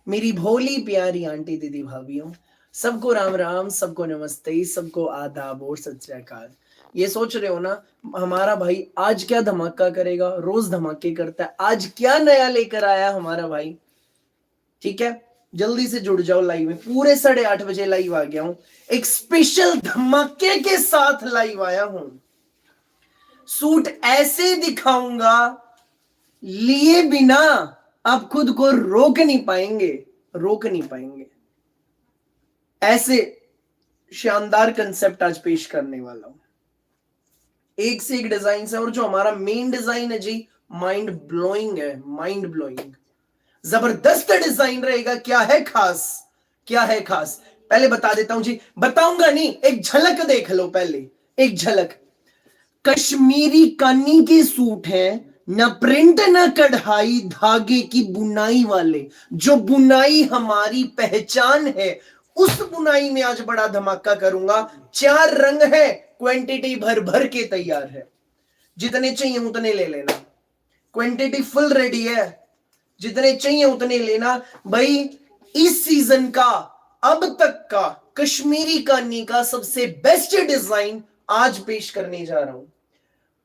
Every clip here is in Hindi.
मेरी भोली प्यारी आंटी दीदी भाभीयों, सबको राम राम, सबको नमस्ते, सबको आदाब और सत श्री अकाल। ये सोच रहे हो ना हमारा भाई आज क्या धमाका करेगा, रोज धमाके करता है, आज क्या नया लेकर आया हमारा भाई। ठीक है, जल्दी से जुड़ जाओ लाइव में। पूरे 8:30 बजे लाइव आ गया हूं, एक स्पेशल धमाके के साथ लाइव आया हूं। सूट ऐसे दिखाऊंगा लिए बिना आप खुद को रोक नहीं पाएंगे, रोक नहीं पाएंगे। ऐसे शानदार कंसेप्ट आज पेश करने वाला हूं, एक से एक डिजाइन है। और जो हमारा मेन डिजाइन है जी, माइंड ब्लोइंग है, माइंड ब्लोइंग, जबरदस्त डिजाइन रहेगा। क्या है खास, क्या है खास, पहले बता देता हूं जी। बताऊंगा नहीं, एक झलक देख लो पहले, एक झलक। कश्मीरी कानी के सूट है, न प्रिंट न कढ़ाई, धागे की बुनाई वाले। जो बुनाई हमारी पहचान है, उस बुनाई में आज बड़ा धमाका करूंगा। 4 रंग है, क्वांटिटी भर भर के तैयार है, जितने चाहिए उतने ले लेना। क्वांटिटी फुल रेडी है, जितने चाहिए उतने लेना भाई। इस सीजन का, अब तक का कश्मीरी कानी का सबसे बेस्ट डिजाइन आज पेश करने जा रहा हूं।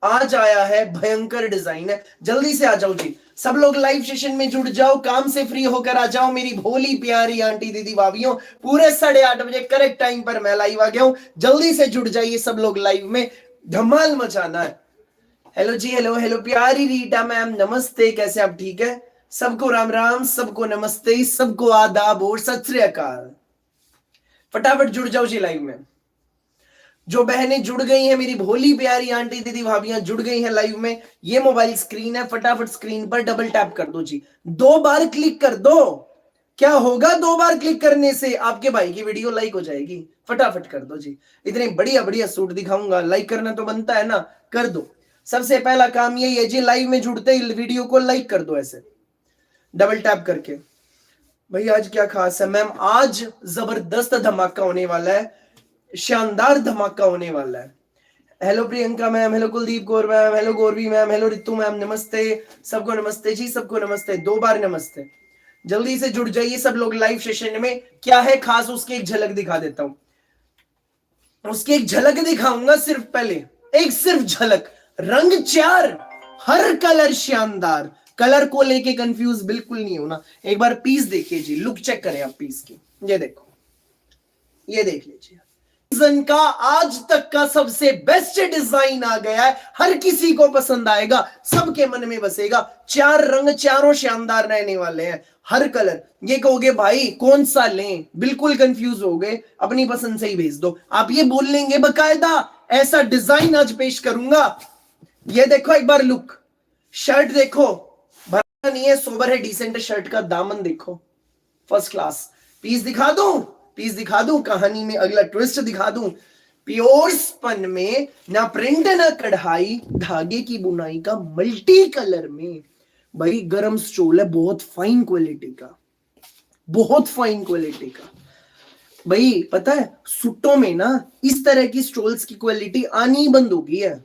आज आया है, भयंकर डिजाइन है। जल्दी से आ जाओ जी, सब लोग लाइव सेशन में जुड़ जाओ, काम से फ्री होकर आ जाओ मेरी भोली प्यारी आंटी दीदी भाभीयों। पूरे 8:30 बजे करेक्ट टाइम पर मैं लाइव आ गया हूं। जल्दी से जुड़ जाइए सब लोग, लाइव में धमाल मचाना है। हेलो जी, हेलो हेलो प्यारी रीटा मैम, नमस्ते, कैसे आप? ठीक है, सबको राम राम, सबको नमस्ते, सबको आदाब और सत श्री अकाल। फटाफट जुड़ जाओ जी लाइव में। जो बहनें जुड़ गई हैं, मेरी भोली प्यारी आंटी दीदी भाभियां जुड़ गई हैं लाइव में, ये मोबाइल स्क्रीन है, फटाफट स्क्रीन पर डबल टैप कर दो जी, 2 बार क्लिक कर दो। क्या होगा 2 बार क्लिक करने से? आपके भाई की वीडियो लाइक हो जाएगी। फटाफट कर दो जी, इतने बढ़िया बढ़िया सूट दिखाऊंगा, लाइक करना तो बनता है ना, कर दो। सबसे पहला काम यही है जी, लाइव में जुड़ते ही वीडियो को लाइक कर दो ऐसे डबल टैप करके। भाई आज क्या खास है मैम? आज जबरदस्त धमाका होने वाला है, शानदार धमाका होने वाला है। Hello Priyanka ma'am, hello Kuldeep Kaur ma'am, hello Gauravi ma'am, hello Ritu ma'am, नमस्ते, सबको नमस्ते जी, सबको नमस्ते, 2 बार नमस्ते। जल्दी से जुड़ जाइए सब लोग लाइव सेशन में। क्या है खास, उसकी एक झलक दिखा देता हूं, उसकी एक झलक दिखाऊंगा सिर्फ, पहले एक सिर्फ झलक। रंग 4, हर कलर शानदार, कलर को लेके कंफ्यूज बिल्कुल नहीं होना। एक बार पीस देखिए जी, लुक चेक करें आप पीस की, ये देखो, ये देख लीजिए। सीजन का आज तक का सबसे बेस्ट डिजाइन आ गया है, हर किसी को पसंद आएगा, सबके मन में बसेगा। 4 रंग, चारों शानदार रहने वाले हैं, हर कलर। ये कहोगे भाई कौन सा लें, बिल्कुल कंफ्यूज हो गए, अपनी पसंद से ही भेज दो। आप ये बोल लेंगे बकायदा, ऐसा डिजाइन आज पेश करूंगा। ये देखो एक बार लुक, शर्ट देखो, भरा नहीं है, सोबर है, डिसेंट शर्ट का दामन देखो, फर्स्ट क्लास। पीस दिखा दूं, पीस दिखा दूं, कहानी में अगला ट्विस्ट दिखा दूं। प्योर स्पन में, ना प्रिंट ना कढ़ाई, धागे की बुनाई का, मल्टी कलर में। भाई गरम स्टोल है, बहुत फाइन क्वालिटी का, बहुत फाइन क्वालिटी का। भाई पता है सूटों में ना इस तरह की स्टोल्स की क्वालिटी आनी बंद हो गई है,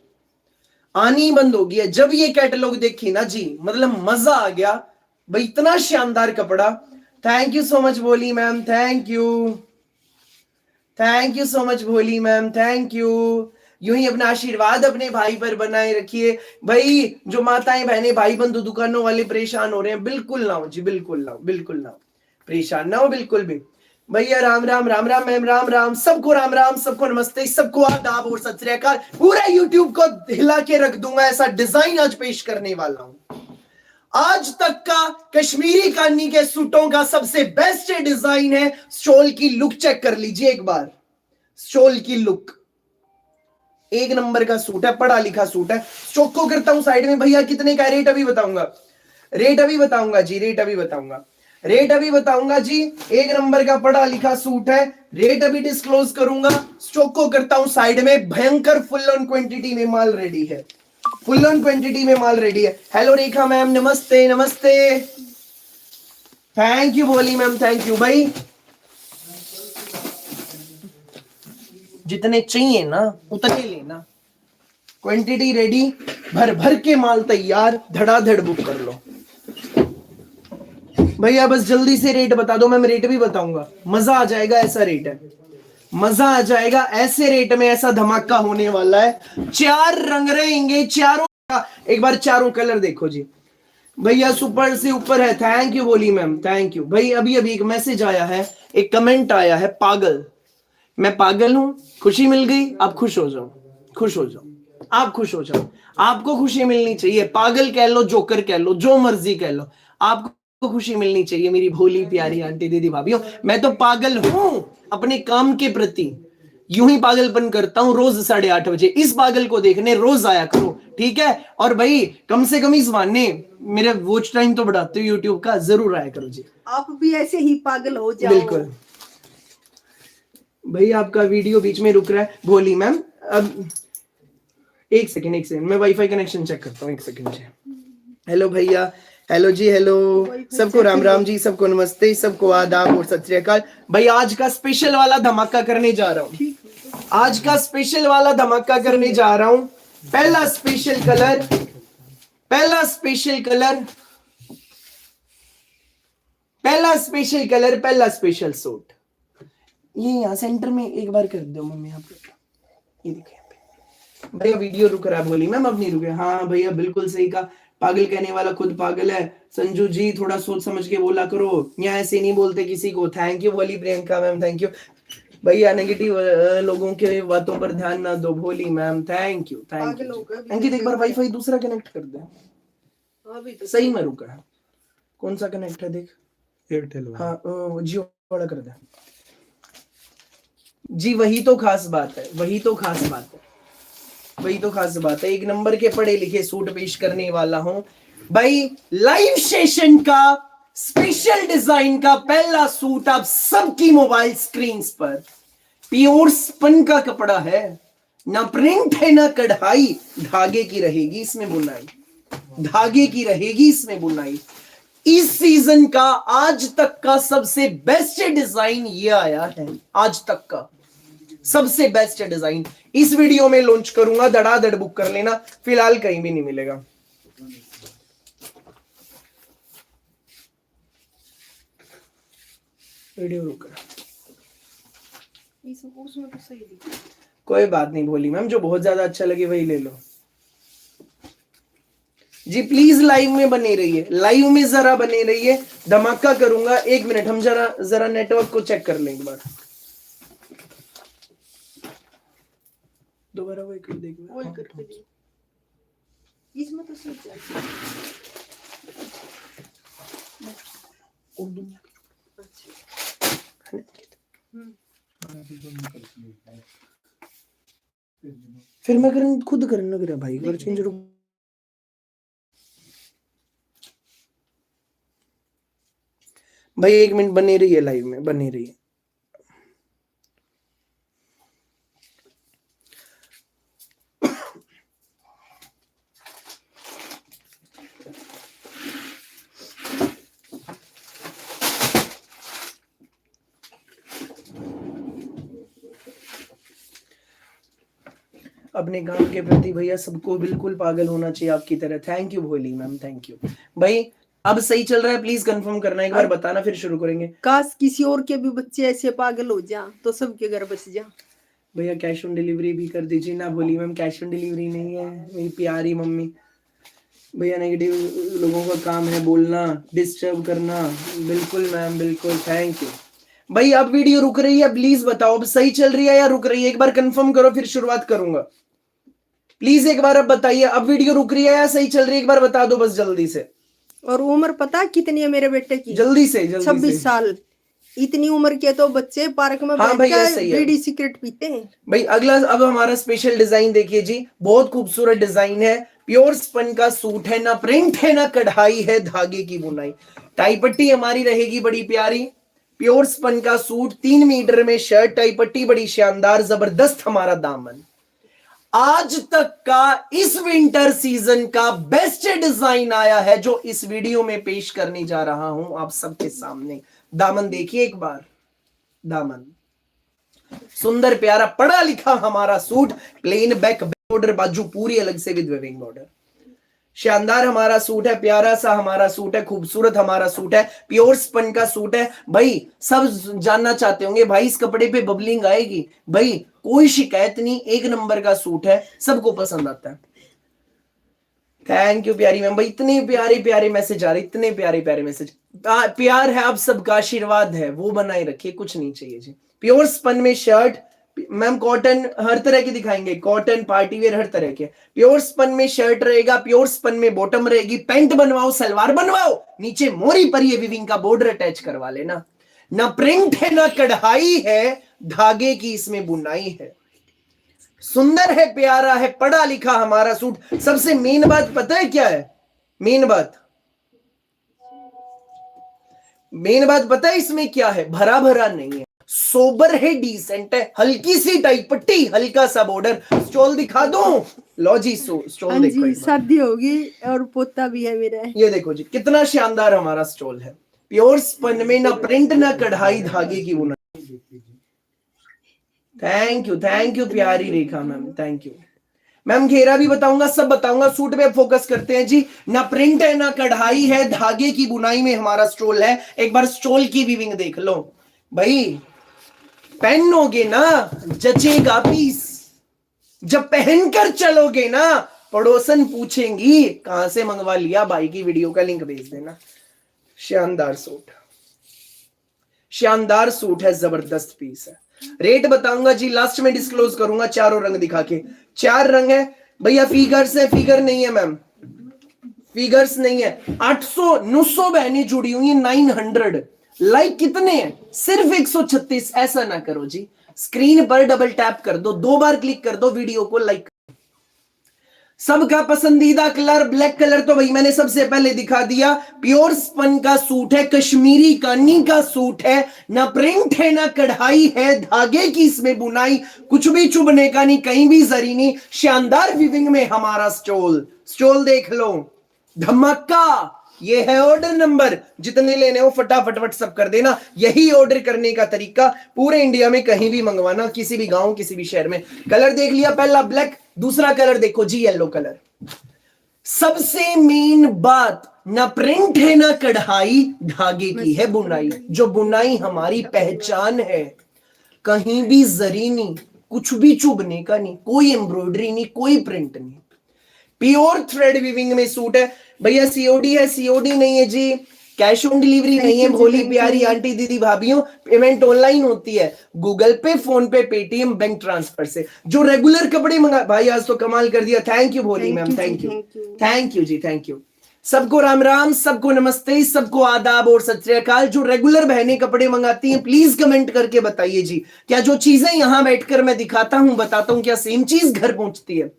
आनी बंद हो गई है। जब ये कैटलॉग देखी ना जी, मतलब मजा आ गया भाई, इतना शानदार कपड़ा। थैंक यू सो मच भोली ma'am, thank you, thank you so much भोली मैम, थैंक यू। यूं ही अपना आशीर्वाद अपने भाई पर बनाए रखिए। भाई जो माताएं बहनें भाई बंधु दुकानों वाले परेशान हो रहे हैं, बिल्कुल ना हो जी, बिल्कुल ना हो, बिल्कुल ना हो, परेशान ना हो बिल्कुल भी। भैया राम राम, राम राम मैम, राम राम, सबको राम राम, सबको नमस्ते, सबको आदाब और सत श्री अकाल। पूरा यूट्यूब को हिला के रख दूंगा, ऐसा डिजाइन आज पेश करने वाला हूं। आज तक का कश्मीरी कानी के सूटों का सबसे बेस्ट डिजाइन है। स्टोल की लुक चेक कर लीजिए एक बार, स्टोल की लुक एक नंबर का सूट है, पढ़ा लिखा सूट है। स्टॉक को करता हूं साइड में। भैया कितने का रेट अभी बताऊंगा, रेट अभी बताऊंगा जी, रेट अभी बताऊंगा, रेट अभी बताऊंगा जी। एक नंबर का पढ़ा लिखा सूट है, रेट अभी डिस्क्लोज करूंगा। स्टॉक को करता हूं साइड में। भयंकर फुल ऑन क्वांटिटी में माल रेडी है, फुल ऑन क्वांटिटी में माल रेडी है। हेलो रेखा मैम, नमस्ते, नमस्ते, thank you Bholi ma'am, thank you. भाई जितने चाहिए ना उतने लेना, क्वांटिटी रेडी, भर भर के माल तैयार, धड़ाधड़ बुक कर लो भैया बस जल्दी से रेट बता दो, मैं रेट भी बताऊंगा, मजा आ जाएगा, ऐसा रेट है, मजा आ जाएगा, ऐसे रेट में ऐसा धमाका होने वाला है। 4 रंग रहेंगे, चारों, एक बार चारों कलर देखो जी भैया, सुपर से ऊपर है। थैंक यू बोली मैम, थैंक यू भाई। अभी अभी एक मैसेज आया है, एक कमेंट आया है, पागल, मैं पागल हूं, खुशी मिल गई, आप खुश हो जाओ, खुश हो जाओ, आप खुश हो जाओ, आपको खुशी मिलनी चाहिए, पागल कह लो, जोकर कह लो, जो मर्जी कह लो, आपको खुशी मिलनी चाहिए मेरी भोली प्यारी आंटी दीदी भाभीओ। मैं तो पागल हूं अपने काम के प्रति, यूं ही पागलपन करता हूं रोज 8:30 बजे, इस पागल को देखने रोज आया करो, ठीक है। और भाई कम से कम इस बहाने मेरा वॉच टाइम तो बढ़ाते हो यूट्यूब का, जरूर आया करो जी। आप भी ऐसे ही पागल हो जाओ। बिल्कुल भाई, आपका वीडियो बीच में रुक रहा है भोली मैम। अब एक सेकंड, मैं वाईफाई कनेक्शन चेक करता हूँ, एक सेकंड जी। हेलो भैया, हेलो जी, हेलो सबको राम राम जी, सबको नमस्ते, सबको आदाब और सत श्री अकाल। भाई आज का स्पेशल वाला धमाका करने जा रहा हूँ, आज का स्पेशल वाला धमाका करने जा रहा हूँ। पहला स्पेशल कलर, पहला स्पेशल कलर, पहला स्पेशल कलर, पहला स्पेशल सूट, ये यहाँ सेंटर में एक बार कर दो मम्मी, यहाँ पे ये देखिए भैया। वीडियो रुक रहा है बोली मैम, अब नहीं रुके। हाँ भैया बिल्कुल सही कहा, पागल कहने वाला खुद पागल है। संजू जी थोड़ा सोच समझ के बोला करो, यहाँ ऐसे नहीं बोलते किसी को। थैंक यू बोली प्रियंका मैम, थैंक यू भैया। नेगेटिव लोगों के बातों पर ध्यान ना दो Bholi ma'am, thank you, thank you. Ankit एक बार वाईफाई दूसरा कनेक्ट कर दे, तो सही में रुका है। कौन सा कनेक्ट है देख, एयरटेल। हाँ जियो वाला कर दे जी। वही तो खास बात है, वही तो खास बात है, वही तो खास बात है। एक नंबर के पढ़े लिखे सूट पेश करने वाला हूं भाई। लाइव सेशन का स्पेशल डिजाइन का पहला सूट आप सबकी मोबाइल स्क्रीन पर। प्योर स्पन का कपड़ा है, ना प्रिंट है ना कढ़ाई, धागे की रहेगी इसमें बुनाई, धागे की रहेगी इसमें बुनाई। इस सीजन का आज तक का सबसे बेस्ट डिजाइन ये आया है, आज तक का सबसे बेस्ट डिजाइन इस वीडियो में लॉन्च करूंगा, धड़ाधड़ बुक कर लेना, फिलहाल कहीं भी नहीं मिलेगा। वीडियो रुक रहा, उसमें तो सही दिखा। कोई बात नहीं भोली मैम, जो बहुत ज्यादा अच्छा लगे वही ले लो जी। प्लीज लाइव में बने रहिए, लाइव में जरा बने रहिए, धमाका करूंगा। 1 मिनट, हम जरा नेटवर्क को चेक कर लें एक बार, दोबारा वही कर देंगे। इसमें तो सही है। फिर मैं खुद करना लग रहा भाई, अगर चेंज भाई 1 मिनट बने रही है, लाइव में बने रही है। अपने काम के प्रति भैया सबको बिल्कुल पागल होना चाहिए आपकी तरह। Thank you Bholi ma'am, thank you भाई। अब सही चल रहा है, प्लीज कंफर्म करना, एक बार बताना, फिर शुरू करेंगे। काश किसी और के भी बच्चे ऐसे पागल हो जा तो सबके घर बस जा। भैया कैश ऑन डिलीवरी भी कर दीजिए ना भोली मैम, कैश ऑन डिलीवरी नहीं है मेरी प्यारी मम्मी। भैया नेगेटिव लोगों का काम है बोलना, डिस्टर्ब करना। बिल्कुल मैम, बिल्कुल, थैंक यू भाई। अब वीडियो रुक रही है, प्लीज बताओ अब सही चल रही है या रुक रही है, एक बार कंफर्म करो फिर शुरुआत करूंगा। प्लीज एक बार अब बताइए, अब वीडियो रुक रही है या सही चल रही है, एक बार बता दो बस जल्दी से। और उम्र पता कितनी है मेरे बेटे की? जल्दी से 26 साल। इतनी उम्र के तो बच्चे पार्क में बैठकर बीड़ी सिगरेट पीते हैं। भाई अगला अब हमारा स्पेशल डिजाइन देखिए जी, बहुत खूबसूरत डिजाइन है। प्योर स्पन का सूट है, ना प्रिंट है ना कढ़ाई है, धागे की बुनाई। टाई पट्टी हमारी रहेगी बड़ी प्यारी। प्योर स्पन का सूट, 3 मीटर में शर्ट, टाई पट्टी बड़ी शानदार, जबरदस्त हमारा दामन। आज तक का इस विंटर सीजन का बेस्ट डिजाइन आया है जो इस वीडियो में पेश करने जा रहा हूं आप सबके सामने। दामन देखिए एक बार, दामन सुंदर प्यारा पढ़ा लिखा हमारा सूट, प्लेन बैक बॉर्डर, बाजू पूरी अलग से विद वेविंग बॉर्डर। शानदार हमारा सूट है, प्यारा सा हमारा सूट है, खूबसूरत हमारा सूट है, प्योर स्पन का सूट है भाई। सब जानना चाहते होंगे भाई इस कपड़े पे बबलिंग आएगी? भाई कोई शिकायत नहीं, एक नंबर का सूट है, सबको पसंद आता है। थैंक यू प्यारी मैम। भाई इतने प्यारे प्यारे मैसेज आ रहे, इतने प्यारे प्यारे मैसेज। प्यार है आप सबका, आशीर्वाद है वो बनाए रखिए, कुछ नहीं चाहिए जी। प्योर स्पन में शर्ट मैम, कॉटन हर तरह के दिखाएंगे, कॉटन पार्टी वेयर हर तरह के। प्योर स्पन में शर्ट रहेगा, प्योर स्पन में बॉटम रहेगी, पैंट बनवाओ सलवार बनवाओ, नीचे मोरी पर ये विविंग का बॉर्डर अटैच करवा लेना। ना प्रिंट है ना कढ़ाई है, धागे की इसमें बुनाई है। सुंदर है, प्यारा है, पढ़ा लिखा हमारा सूट। सबसे मेन बात पता है क्या है? मेन बात पता है इसमें क्या है? भरा भरा नहीं है, सोबर है, डिसेंट है, हल्की सी टाई पट्टी, हल्का सा बॉर्डर। स्टॉल दिखा दो, लो जी स्टॉल देखो। शादी होगी और पोता भी है मेरा। ये देखो जी कितना शानदार हमारा स्टॉल है, प्योर स्पन में, ना प्रिंट ना कढ़ाई, धागे की बुनाई। थैंक यू प्यारी रेखा मैम, थैंक यू मैम। घेरा भी बताऊंगा, सब बताऊंगा। सूट पे फोकस करते हैं जी। ना प्रिंट है ना कढ़ाई है, धागे की बुनाई में हमारा स्टोल है। एक बार स्टोल की वीविंग देख लो भाई, पहनोगे ना जचेगा पीस, जब पहनकर चलोगे ना पड़ोसन पूछेंगी कहां से मंगवा लिया, भाई की वीडियो का लिंक भेज देना। शानदार सूट है, जबरदस्त पीस है। रेट बताऊंगा जी, लास्ट में डिस्क्लोज करूंगा, चारों रंग दिखा के। 4 रंग है भैया, फिगर्स है, फिगर नहीं है मैम, फिगर्स नहीं है। 800-900 बहनें जुड़ी हुई, 900 लाइक कितने हैं? सिर्फ 136। ऐसा ना करो जी, स्क्रीन पर डबल टैप कर दो, 2 बार क्लिक कर दो, वीडियो को लाइक। सबका पसंदीदा कलर ब्लैक कलर तो भाई मैंने सबसे पहले दिखा दिया। प्योर स्पन का सूट है, कश्मीरी कानी का सूट है, ना प्रिंट है ना कढ़ाई है, धागे की इसमें बुनाई, कुछ भी चुभने का नहीं, कहीं भी जरी नहीं। शानदार वीविंग में हमारा स्टोल देख लो, धमाका। ये है ऑर्डर नंबर, जितने लेने हो फटाफट व्हाट्सएप कर देना। यही ऑर्डर करने का तरीका, पूरे इंडिया में कहीं भी मंगवाना, किसी भी गांव किसी भी शहर में। कलर देख लिया, पहला ब्लैक, दूसरा कलर देखो जी येलो कलर। सबसे मेन बात, ना प्रिंट है ना कढ़ाई, धागे की है बुनाई। जो बुनाई हमारी पहचान है, कहीं भी जरी नहीं, कुछ भी चुभने का नहीं, कोई एम्ब्रॉयडरी नहीं, कोई प्रिंट नहीं। प्योर थ्रेड वीविंग में सूट है भैया। सीओडी है? सीओडी नहीं है जी, कैश ऑन डिलीवरी नहीं है। भोली प्यारी आंटी दीदी भाभीियों, पेमेंट ऑनलाइन होती है, गूगल पे, फोन पे, पेटीएम, बैंक ट्रांसफर से। जो रेगुलर कपड़े मंगा भाई, आज तो कमाल कर दिया। Thank you Bholi ma'am, thank you जी, थैंक यू। सबको राम राम, सबको नमस्ते, सबको आदाब और सत श्री अकाल। जो रेगुलर बहनें कपड़े मंगाती हैं, प्लीज कमेंट करके बताइए जी, क्या जो चीजें यहां बैठकर मैं दिखाता हूं, बताता हूं, क्या सेम चीज घर पहुंचती है?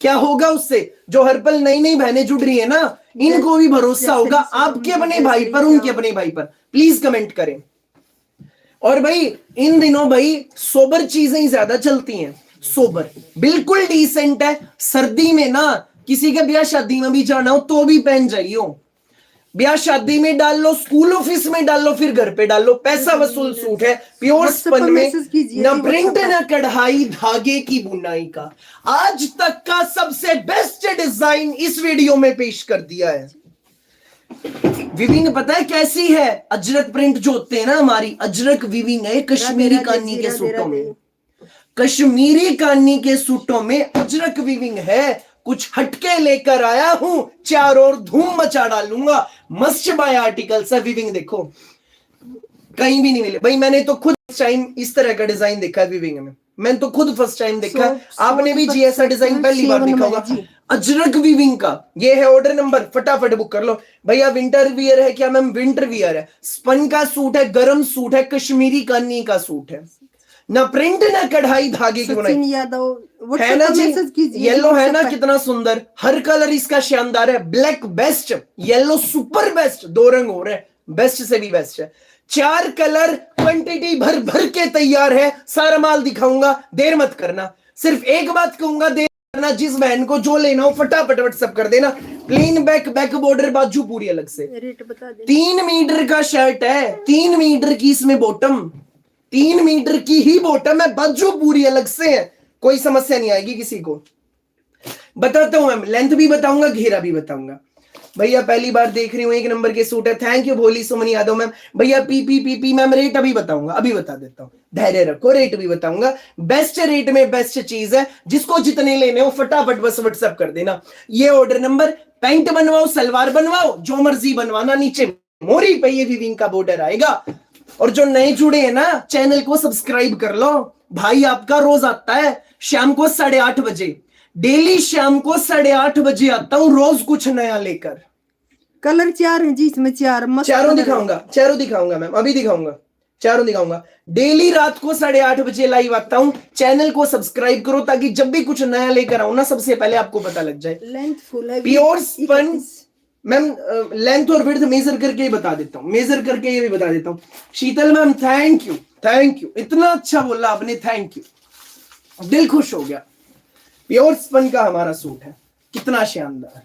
क्या होगा उससे? जो हर पल नई नई बहनें जुड़ रही है ना, इनको भी भरोसा होगा आपके अपने भाई पर, उनके अपने भाई पर। प्लीज कमेंट करें। और भाई इन दिनों भाई सोबर चीजें ही ज्यादा चलती हैं। सोबर बिल्कुल डिसेंट है। सर्दी में ना किसी के ब्याह शादी में भी जाना हो तो भी पहन जाइयो। ब्याह शादी में डाल लो, स्कूल ऑफिस में डाल लो, फिर घर पे डाल लो, पैसा वसूल सूट है। प्योर स्पन में, ना प्रिंट ना कढ़ाई, धागे की बुनाई का आज तक का सबसे बेस्ट डिजाइन इस वीडियो में पेश कर दिया है। विविंग पता है कैसी है? अजरक प्रिंट जो होते हैं ना, हमारी अजरक विविंग है कश्मीरी कानी के सूटों में। कश्मीरी कानी के सूटों में अजरक विविंग है। कुछ हटके लेकर आया हूं, चारों ओर धूम मचा डालूंगा। मस्ट बाय आर्टिकल सा विविंग देखो, कहीं भी नहीं मिले भाई। मैंने तो खुद टाइम इस तरह का डिजाइन देखा है विविंग में, मैंने तो खुद फर्स्ट टाइम देखा है। आपने भी जी ऐसा डिजाइन पहली बार देखा होगा अजरक विविंग का। ये है ऑर्डर नंबर, फटाफट बुक कर लो भैया। विंटर वियर है क्या मैम? विंटर वियर है। स्पन का सूट है, गर्म सूट है, कश्मीरी कानी का सूट है, ना प्रिंट ना कढ़ाई, धागे की बुनाई है ना जी। येलो है ना, कितना सुंदर। हर कलर इसका शानदार है। Black best, yellow super best, 2 रंग हो रहे हैं, बेस्ट से भी बेस्ट है। 4 कलर, क्वांटिटी भर भर के तैयार है। सारा माल दिखाऊंगा, देर मत करना। सिर्फ एक बात कहूंगा, देर करना, जिस बहन को जो लेना हो फटाफट व्हाट्सएप कर देना। प्लेन बैक बॉर्डर, बाजू पूरी अलग से। रेट बता दे। 3 मीटर का शर्ट है, 3 मीटर की इसमें बॉटम, 3 मीटर की ही बॉटम है, बाजू पूरी अलग से है, कोई समस्या नहीं आएगी किसी को। बताता हूं मैम, लेंथ भी बताऊंगा, घेरा भी बताऊंगा। भैया पहली बार देख रही हूँ, 1 नंबर के सूट है, थैंक यू भोली सुमनी यादव मैम। भैया पी मैम, रेट अभी बताऊंगा, अभी बता देता हूँ, धैर्य रखो, रेट भी बताऊंगा। बेस्ट रेट में बेस्ट चीज है, जिसको जितने लेने हो फटाफट बस व्हाट्सएप कर देना। ये ऑर्डर नंबर, पैंट बनवाओ, सलवार बनवाओ, जो मर्जी बनवाना, नीचे मोरी पे ये विविंग का बॉर्डर आएगा। और जो नए जुड़े हैं ना, चैनल को सब्सक्राइब कर लो। भाई आपका रोज आता है शाम को 8:30 बजे, डेली शाम को 8:30 बजे आता हूं, रोज कुछ नया लेकर। कलर 4 है जी इसमें, 4 मस्त चारों कलर दिखाऊंगा, चारों दिखाऊंगा मैम, अभी दिखाऊंगा, चारों दिखाऊंगा। डेली रात को 8:30 बजे लाइव आता हूं। चैनल को सब्सक्राइब करो, ताकि जब भी कुछ नया लेकर आऊं ना, सबसे पहले आपको पता लग जाए। लेंथ फुल है, प्योर स्पन मैम, लेंथ और विड्थ मेजर करके ही बता देता हूं, मेजर करके ये भी बता देता हूं। Sheetal ma'am thank you, thank you, इतना अच्छा बोला आपने, थैंक यू, दिल खुश हो गया। प्योर स्पन का हमारा सूट है, कितना शानदार,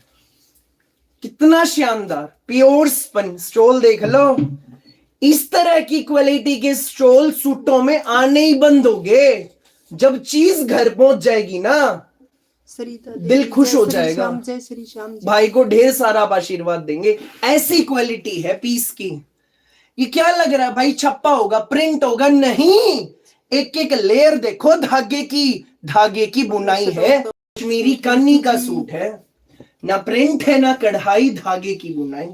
कितना शानदार प्योर स्पन। स्टोल देख लो, इस तरह की क्वालिटी के स्टोल सूटों में आने ही बंद हो गए। जब चीज घर पहुंच जाएगी ना, दिल खुश हो जाएगा। जय श्री श्याम जी। भाई को ढेर सारा आप आशीर्वाद देंगे, ऐसी क्वालिटी है पीस की। ये क्या लग रहा है भाई, छप्पा होगा, प्रिंट होगा? नहीं, एक एक लेयर देखो, धागे की बुनाई है। कश्मीरी कानी का सूट है, ना प्रिंट है ना कढ़ाई, धागे की बुनाई।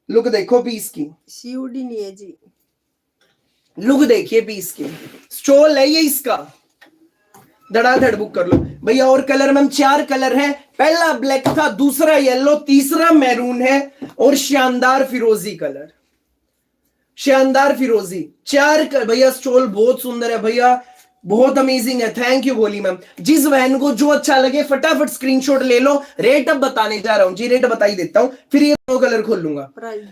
लुक देखो पीस की, सीओडी नहीं है जी। लुक देखिए पीस की, स्टोल है ये इसका, धड़ाधड़ बुक कर लो भैया। और कलर मैम 4 कलर है, पहला ब्लैक था, दूसरा येलो, तीसरा मैरून है, और शानदार फिरोजी कलर, शानदार फिरोजी। 4 भैया, स्टोल बहुत सुंदर है भैया, बहुत अमेजिंग है, थैंक यू बोली मैम। जिस बहन को जो अच्छा लगे फटाफट स्क्रीनशॉट ले लो। रेट अब बताने जा रहा हूं जी, रेट बता ही देता हूं, फिर ये 2 कलर खोल लूंगा।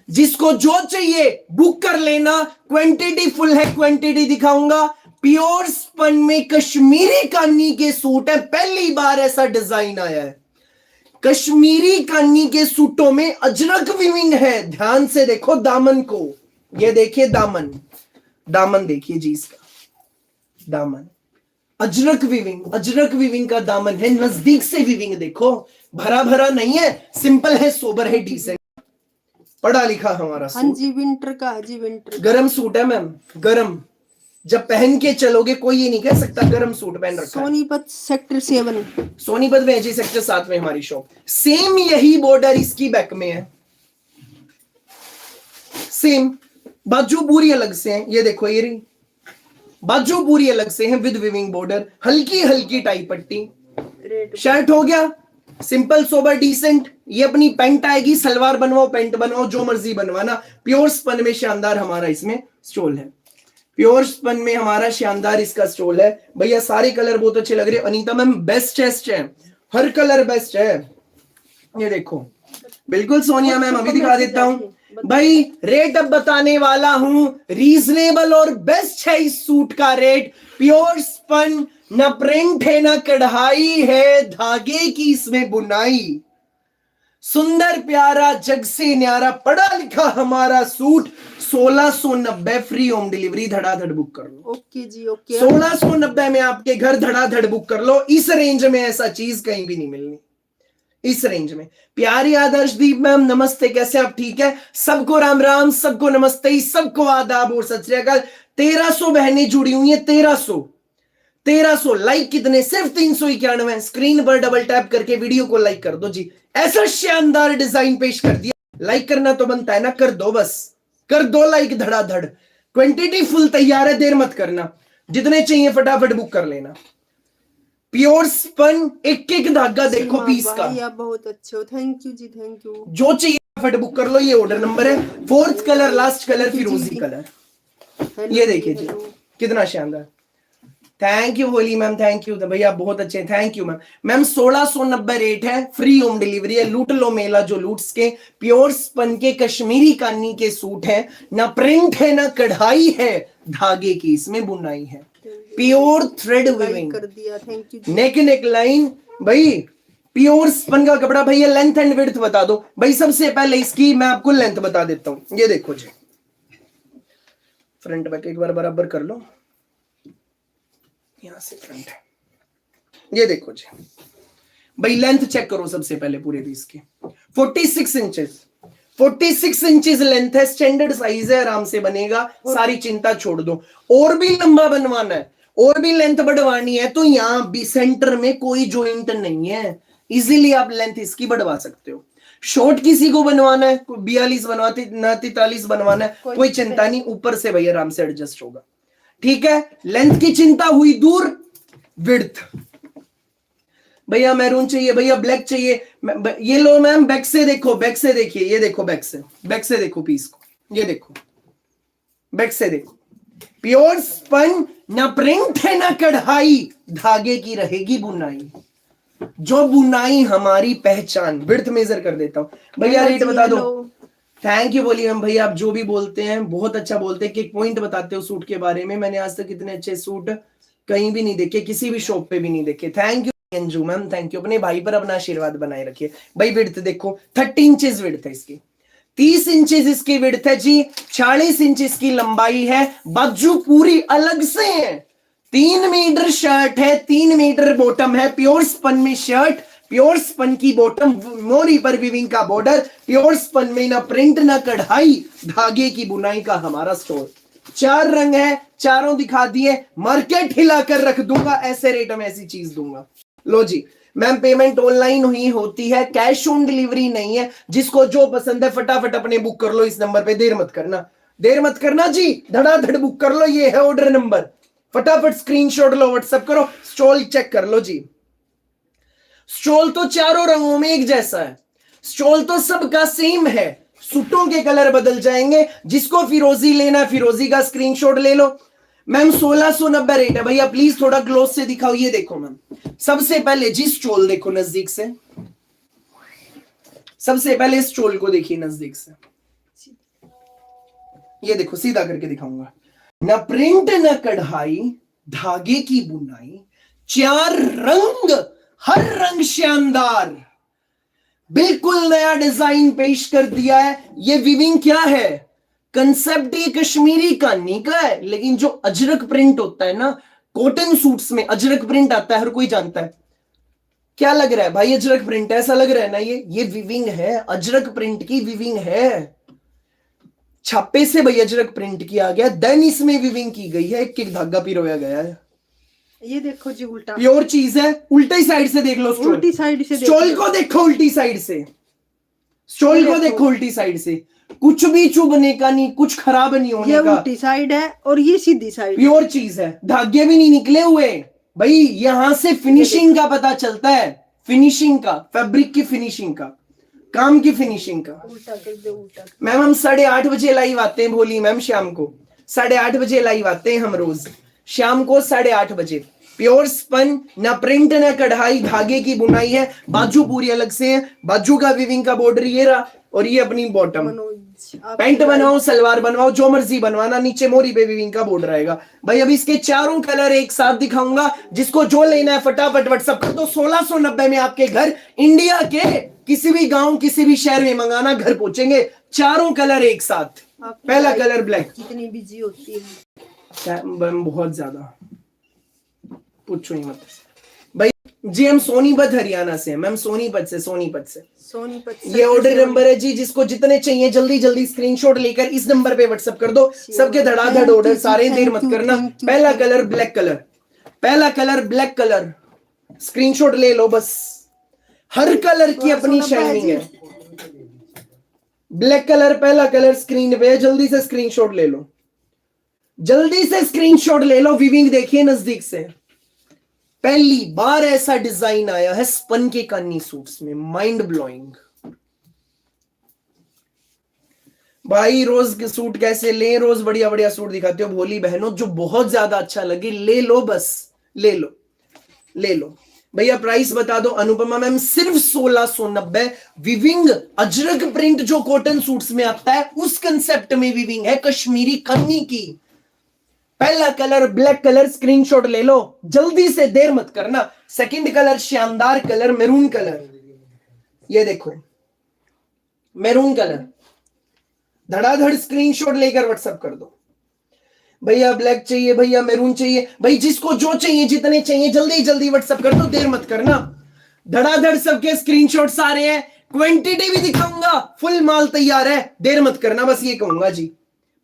जिसको जो चाहिए बुक कर लेना, क्वांटिटी फुल है, क्वांटिटी दिखाऊंगा। प्योर स्पन में कश्मीरी कानी के सूट है, पहली बार ऐसा डिजाइन आया है। कश्मीरी कानी के सूटों में अजरक वीविंग है, ध्यान से देखो दामन को, ये देखिए दामन, दामन देखिए जी, इसका दामन अजरक वीविंग का दामन है। नजदीक से वीविंग देखो, भरा भरा नहीं है, सिंपल है, सोबर है, डिसेंट, पढ़ा लिखा हमारा सूट। हाँ जी, विंटर का जी, विंटर गरम सूट है मैम, गरम, जब पहन के चलोगे कोई ये नहीं कह सकता गरम सूट पहन रखा है। सोनीपत सेक्टर 7, सोनीपत में जी, सेक्टर 7 में हमारी शॉप। सेम यही बॉर्डर इसकी बैक में है, सेम। बाजू पूरी अलग से है, ये देखो, ये रही बाजू पूरी अलग से है, विद विविंग बॉर्डर, हल्की हल्की टाई पट्टी। शर्ट हो गया सिंपल सोबर डिसेंट, ये अपनी पैंट आएगी, सलवार बनवाओ, पैंट बनवाओ, जो मर्जी बनवाना। प्योर स्पन में शानदार हमारा इसमें स्टोल है, प्योर स्पन में हमारा शानदार इसका स्टोल है भैया। सारे कलर बहुत अच्छे लग रहे हैं। अनीता मैम बेस्ट है, हर कलर बेस्ट है, ये देखो, बिल्कुल सोनिया मैम, अभी दिखा देता हूं भाई। रेट अब बताने वाला हूं, रीजनेबल और बेस्ट है इस सूट का रेट। प्योर स्पन, ना प्रिंट है ना कढ़ाई है, धागे की इसमें बुनाई, सुंदर प्यारा जग से न्यारा, पढ़ा लिखा हमारा सूट। 1690 फ्री होम डिलीवरी, धड़ाधड़ बुक कर लो। ओके जी, ओके। 1690 में आपके घर, धड़ाधड़ बुक कर लो। इस रेंज में ऐसा चीज कहीं भी नहीं मिलनी, इस रेंज में। प्यारी आदर्शदीप मैम नमस्ते, कैसे आप? ठीक है, सबको राम राम, सबको नमस्ते, सबको आदाब और सत श्री अकाल। 1300 बहनें जुड़ी हुई हैं, 1300 लाइक कितने? सिर्फ 391। स्क्रीन पर डबल टैप करके वीडियो को लाइक कर दो जी। ऐसा शानदार डिजाइन पेश कर दिया, लाइक करना तो बनता है ना, कर दो, बस कर दो लाइक धड़ाधड़। क्वांटिटी फुल तैयार है, देर मत करना, जितने चाहिए फटाफट बुक कर लेना। प्योर स्पन, एक एक धागा देखो पीस का, बहुत अच्छे हो, थैंक यू जी, थैंक यू। जो चाहिए फटाफट बुक कर लो। ये ऑर्डर नंबर है, 4th कलर, लास्ट कलर फिरोजी कलर, ये देखिए जी, कितना शानदार। Thank you Holi ma'am, thank you भैया, बहुत अच्छे, thank you ma'am. Ma'am 1690 rate है, फ्री होम डिलीवरी है। लूट लो मेला जो लूट्स के। प्योर स्पन के कश्मीरी कानी के सूट है, ना प्रिंट है ना कढ़ाई है, धागे की इसमें बुनाई है, प्योर थ्रेड विविंग कर दिया, थैंक यू। नेक लाइन भाई, प्योर स्पन का कपड़ा भैया। लेंथ एंड विड्थ बता दो भाई, सबसे पहले इसकी मैं आपको लेंथ बता देता हूं। ये देखो जी, फ्रंट बैक एक बार बराबर कर लो, यहां से फ्रंट है, ये देखो जी, भाई लेंथ चेक करो सबसे पहले पूरे पीस की, 46 इंचेस, 46 इंचेस लेंथ है, स्टैंडर्ड साइज है, आराम से बनेगा, सारी चिंता छोड़ दो। और भी लंबा बनवाना है, और भी लेंथ बढ़वानी है, तो यहां भी सेंटर में कोई जॉइंट नहीं है, इजीली आप लेंथ इसकी बढ़वा सकते हो। शॉर्ट किसी को बनवाना है, 42 बनवाते ना 43 बनवाना है, कोई चिंता नहीं, ऊपर से भैया आराम से एडजस्ट होगा। ठीक है, लेंथ की चिंता हुई दूर। विड्थ, भैया मैरून चाहिए, भैया ब्लैक चाहिए, ये लो मैम, बैक से देखो, बैक से देखिए, ये देखो बैक से देखो पीस को, ये देखो बैक से देखो, प्योर स्पन, ना प्रिंट है ना कढ़ाई, धागे की रहेगी बुनाई, जो बुनाई हमारी पहचान। विड्थ मेजर कर देता हूं भैया, रेट बता दो। थैंक यू बोलिए मैम, भैया आप जो भी बोलते हैं बहुत अच्छा बोलते हैं, कि एक पॉइंट बताते हो सूट के बारे में, मैंने आज तक इतने अच्छे सूट कहीं भी नहीं देखे, किसी भी शॉप पे भी नहीं देखे। Thank you Anju ma'am, thank you, अपने भाई पर अपना आशीर्वाद बनाए रखिए। भाई विड्थ देखो, 30 इंचेस विड्थ है इसकी, 30 इंचेस इसकी विड्थ है जी, 40 इंच इसकी लंबाई है, बाजू पूरी अलग से है, 3 मीटर शर्ट है, 3 मीटर बॉटम है, प्योर स्पन में शर्ट, प्योर स्पन की बॉटम, मोरी पर विविंग का बॉर्डर, प्योर स्पन में ना प्रिंट ना कढ़ाई, धागे की बुनाई का हमारा स्टोर। 4 रंग है, चारों दिखा दिए, मार्केट हिलाकर रख दूंगा, ऐसे रेट में ऐसी चीज दूंगा। लो जी मैम, पेमेंट ऑनलाइन ही होती है, कैश ऑन डिलीवरी नहीं है, जिसको जो पसंद है फटाफट अपने बुक कर लो इस नंबर पे, देर मत करना जी, धड़ाधड़ बुक कर लो, ये है ऑर्डर नंबर, फटाफट स्क्रीनशॉट लो, व्हाट्सएप करो, स्टॉल चेक कर लो जी। स्टॉल तो चारों रंगों में एक जैसा है, स्टॉल तो सबका सेम है, सूटों के कलर बदल जाएंगे, जिसको फिरोजी लेना है फिरोजी का स्क्रीनशॉट ले लो। मैम 1690 रेट है, भैया प्लीज थोड़ा क्लोज से दिखाओ, ये देखो मैम, सबसे पहले जी स्टॉल देखो नजदीक से, सबसे पहले स्टॉल को देखिए नजदीक से, ये देखो सीधा करके दिखाऊंगा, न प्रिंट न कढ़ाई, धागे की बुनाई, 4 रंग, हर रंग शानदार, बिल्कुल नया डिजाइन पेश कर दिया है। ये विविंग क्या है, कंसेप्ट ये कश्मीरी कानी का है, लेकिन जो अजरक प्रिंट होता है ना, कॉटन सूट्स में अजरक प्रिंट आता है, हर कोई जानता है। क्या लग रहा है भाई, अजरक प्रिंट ऐसा लग रहा है ना, ये विविंग है, अजरक प्रिंट की विविंग है, छापे से भाई अजरक प्रिंट किया गया, देन इसमें विविंग की गई है, एक एक धागा पिरोया गया है। ये देखो जी उल्टा, प्योर चीज है, उल्टी साइड से देख लो, उल्टी साइड से स्टॉल को देखो, उल्टी साइड से स्टॉल को देखो, उल्टी साइड से, कुछ भी चुभने का नहीं, कुछ खराब नहीं होने ये का, उल्टी साइड है और ये सीधी साइड, प्योर चीज है, धागे भी नहीं निकले हुए भाई, यहां से फिनिशिंग का पता चलता है, फिनिशिंग का, फैब्रिक की फिनिशिंग का, काम की फिनिशिंग का। उल्टा कर दे, उल्टा। मैम हम 8:30 बजे लाइव आते हैं, बोली मैम शाम को 8:30 बजे लाइव आते हैं हम रोज, शाम को 8:30 बजे, प्योर स्पन, ना प्रिंट ना कढ़ाई, धागे की बुनाई है, बाजू पूरी अलग से है, बाजू का विविंग का बॉर्डर ये रहा, और ये अपनी बॉटम, पैंट बनवाओ सलवार बनवाओ जो मर्जी बनवाना, नीचे मोरी पे विविंग का बॉर्डर आएगा। भाई अभी इसके चारों कलर एक साथ दिखाऊंगा, जिसको जो लेना है फटाफट व्हाट्सएप कर दो, 1690 में आपके घर, इंडिया के किसी भी गांव किसी भी शहर में मंगाना, घर पहुंचेंगे, चारों कलर एक साथ। पहला कलर ब्लैक, कितनी बिजी होती है बहुत ज्यादा, पूछो ही मत भाई जी, हम सोनीपत हरियाणा से हैं मैम, सोनीपत से ये ऑर्डर नंबर है जी, जिसको जितने चाहिए जल्दी जल्दी स्क्रीनशॉट लेकर इस नंबर पे व्हाट्सएप कर दो, सबके धड़ाधड़ ऑर्डर, सारे देर मत करना। पहला कलर ब्लैक कलर, स्क्रीनशॉट ले लो बस, हर कलर की अपनी शाइनिंग है। ब्लैक कलर पहला कलर स्क्रीन पे है, जल्दी से स्क्रीनशॉट ले लो, जल्दी से स्क्रीनशॉट ले लो, विविंग देखिए नजदीक से, पहली बार ऐसा डिजाइन आया है स्पन के कानी सूट्स में, माइंड ब्लोइंग। भाई रोज के सूट कैसे लें, रोज बढ़िया बढ़िया सूट दिखाते हो भोली बहनों, जो बहुत ज्यादा अच्छा लगे ले लो, बस ले लो भैया। प्राइस बता दो अनुपमा मैम, सिर्फ 1690, विविंग अजरक प्रिंट जो कॉटन सूट्स में आता है उस कंसेप्ट में विविंग है, कश्मीरी कन्नी की। पहला कलर ब्लैक कलर, स्क्रीनशॉट ले लो जल्दी से, देर मत करना। सेकंड कलर शानदार कलर मैरून कलर, ये देखो मैरून कलर, धड़ाधड़ स्क्रीनशॉट लेकर व्हाट्सएप कर दो। भैया ब्लैक चाहिए, भैया मैरून चाहिए, भाई जिसको जो चाहिए जितने चाहिए जल्दी जल्दी व्हाट्सएप कर दो, देर मत करना। धड़ाधड़ सबके स्क्रीनशॉट्स आ रहे हैं, क्वांटिटी भी दिखाऊंगा, फुल माल तैयार है, देर मत करना, बस ये कहूंगा जी।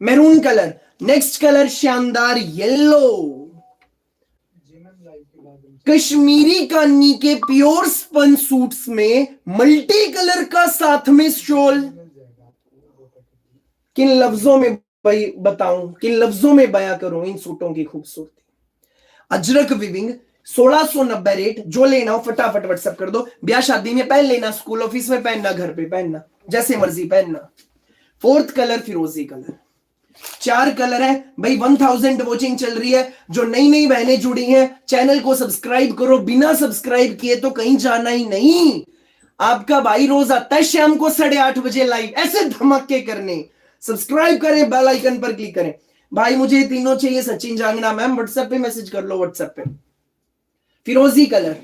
मैरून कलर, नेक्स्ट कलर शानदार येलो, कश्मीरी कानी के प्योर स्पन सूट्स में मल्टी कलर का साथ में स्टोल। किन लफ्जों में भाई बताऊं, किन लफ्जों में बयां करूं इन सूटों की खूबसूरती। अजरक विविंग 1690 रेट, जो लेना हो फटाफट व्हाट्सएप कर दो। ब्याह शादी में पहन लेना, स्कूल ऑफिस में पहनना, घर पे पहनना, जैसे मर्जी पहनना। फोर्थ कलर फिरोजी कलर, 4 कलर है भाई। 1000 वॉचिंग चल रही है, जो नई नई बहनें जुड़ी हैं चैनल को सब्सक्राइब करो, बिना सब्सक्राइब किए तो कहीं जाना ही नहीं। आपका भाई रोज आता है शाम को 8:30 बजे लाइव, ऐसे धमाके करने। सब्सक्राइब करें, बेल आइकन पर क्लिक करें। भाई मुझे ये तीनों चाहिए, सचिन जांगना मैम, व्हाट्सएप पे मैसेज कर लो, व्हाट्सएप पे। फिरोजी कलर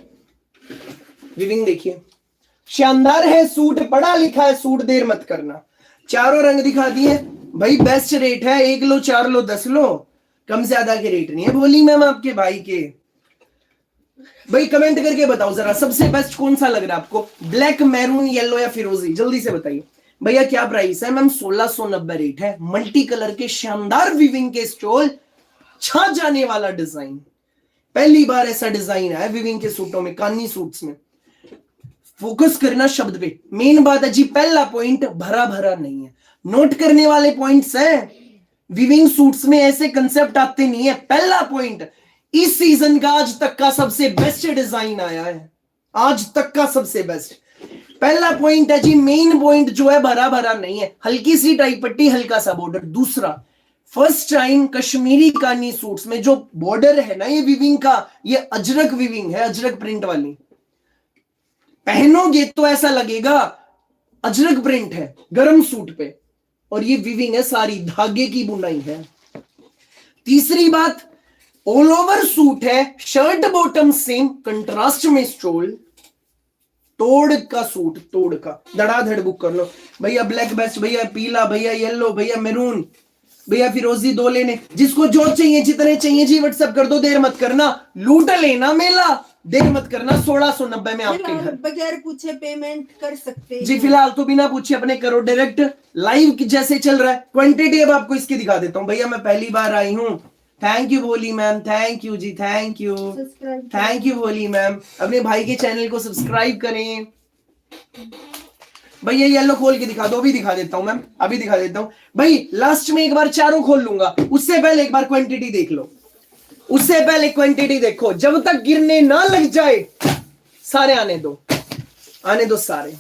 विविंग देखिए, शानदार है सूट, पढ़ा लिखा है सूट, देर मत करना। चारों रंग दिखा दिए भाई, बेस्ट रेट है, 1 लो 4 लो 10 लो, कम ज्यादा के रेट नहीं है। बोली मैम आपके भाई के। भाई कमेंट करके बताओ जरा, सबसे बेस्ट कौन सा लग रहा है आपको, ब्लैक, मैरून, येलो या फिरोजी, जल्दी से बताइए। भैया क्या प्राइस है मैम? 1690 रेट है, मल्टी कलर के शानदार विविंग के स्टोल, छा जाने वाला डिजाइन। पहली बार ऐसा डिजाइन है विविंग के सूटों में, कानी सूट्स में। फोकस करना शब्द पे, मेन बात है जी। पहला पॉइंट भरा भरा नहीं है, नोट करने वाले पॉइंट्स हैं। विविंग सूट्स में ऐसे कंसेप्ट आते नहीं है। पहला पॉइंट, इस सीजन का आज तक का सबसे बेस्ट डिजाइन आया है, आज तक का सबसे बेस्ट। पहला पॉइंट है जी, मेन पॉइंट जो है भरा भरा नहीं है, हल्की सी टाई पट्टी, हल्का सा बॉर्डर। दूसरा, फर्स्ट टाइम कश्मीरी कानी सूट्स में जो बॉर्डर है ना ये विविंग का, ये अजरक विविंग है, अजरक प्रिंट वाली। पहनोगे तो ऐसा लगेगा अजरक प्रिंट है गरम सूट पे, और ये विविंग है, सारी धागे की बुनाई है। तीसरी बात, ऑल ओवर सूट है, शर्ट बॉटम सेम, कंट्रास्ट में स्टोल, तोड़ का सूट, तोड़ का। धड़ाधड़ बुक कर लो भैया, ब्लैक बेस्ट, भैया पीला, भैया येलो, भैया मैरून, भैया फिरोजी, 2 लेने। जिसको जो चाहिए, जितने चाहिए जी व्हाट्सएप कर दो, देर मत करना, लूट लेना मेला, देर मत करना। 1690 में आपके घर, बगैर पूछे पेमेंट कर सकते जी। फिलहाल तो बिना पूछे अपने करो, डायरेक्ट लाइव जैसे चल रहा है। क्वांटिटी अब आपको इसकी दिखा देता हूं। भैया मैं पहली बार आई हूं, thank you Bholi ma'am, thank you जी, thank you, thank you Bholi ma'am. अपने भाई के चैनल को सब्सक्राइब करें। भाई ये येलो खोल के दिखा दो, अभी दिखा देता हूं मैम, अभी दिखा देता हूं। भाई लास्ट में एक बार चारों खोल लूंगा, उससे पहले एक बार क्वांटिटी देख लो, उससे पहले क्वांटिटी देखो, जब तक गिरने ना लग जाए सारे आने दो, आने दो सारे।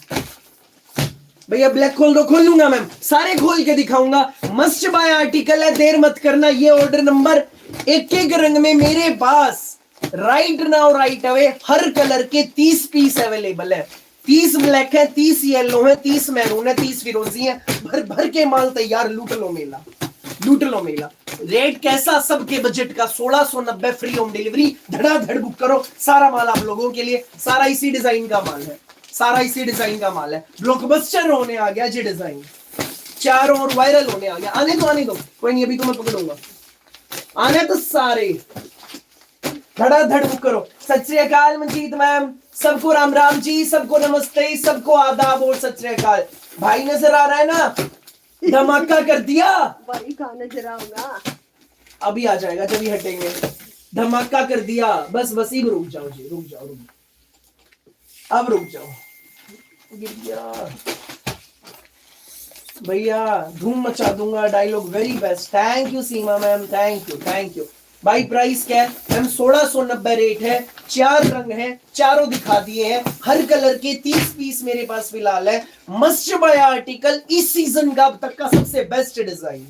भैया ब्लैक खोल दो, खोल लूंगा मैम, सारे खोल के दिखाऊंगा। मस्ट बाय आर्टिकल है, देर मत करना। ये ऑर्डर नंबर, एक एक रंग में मेरे पास राइट नाउ राइट अवे हर कलर के 30 पीस अवेलेबल है। 30 ब्लैक है, 30 येलो है, 30 मैरून है, 30 फिरोजी है, भर भर के माल तैयार। लूट लो मेला, लूट लो मेला। रेट कैसा, सबके बजट का, 1690, फ्री होम डिलीवरी। धड़ाधड़ बुक करो, सारा माल आप लोगों के लिए, सारा इसी डिजाइन का माल है, सारा इसी डिजाइन का माल है। ब्लॉकबस्टर होने आ गया जी डिजाइन, चारों ओर वायरल होने आ गया। आने दो, आने दो, कोई नहीं, अभी तो मैं पकड़ूंगा। आने तो सारे, धड़ाधड़ बुक करो। सत श्री अकाल मंजीत मैम, सबको राम राम जी, सबको नमस्ते, सबको आदाब और सत श्री अकाल। भाई नजर आ रहा है ना, धमाका कर दिया। भाई कहाँ नजर आऊंगा, अभी आ जाएगा जब ही हटेंगे। धमाका कर दिया, बस बस ही रुक जाओ जी, रुक जाओ, रुक, अब रुक जाओ। गिर गया भैया, धूम मचा दूंगा, dialogue very best. Thank you Seema ma'am, thank you, thank you. भाई प्राइस क्या है मैम? 1690 रेट है, 4 रंग है, चारों दिखा दिए हैं, हर कलर के 30 पीस मेरे पास फिलहाल है। मस्ट बाय आर्टिकल, इस सीजन का अब तक का सबसे बेस्ट डिजाइन,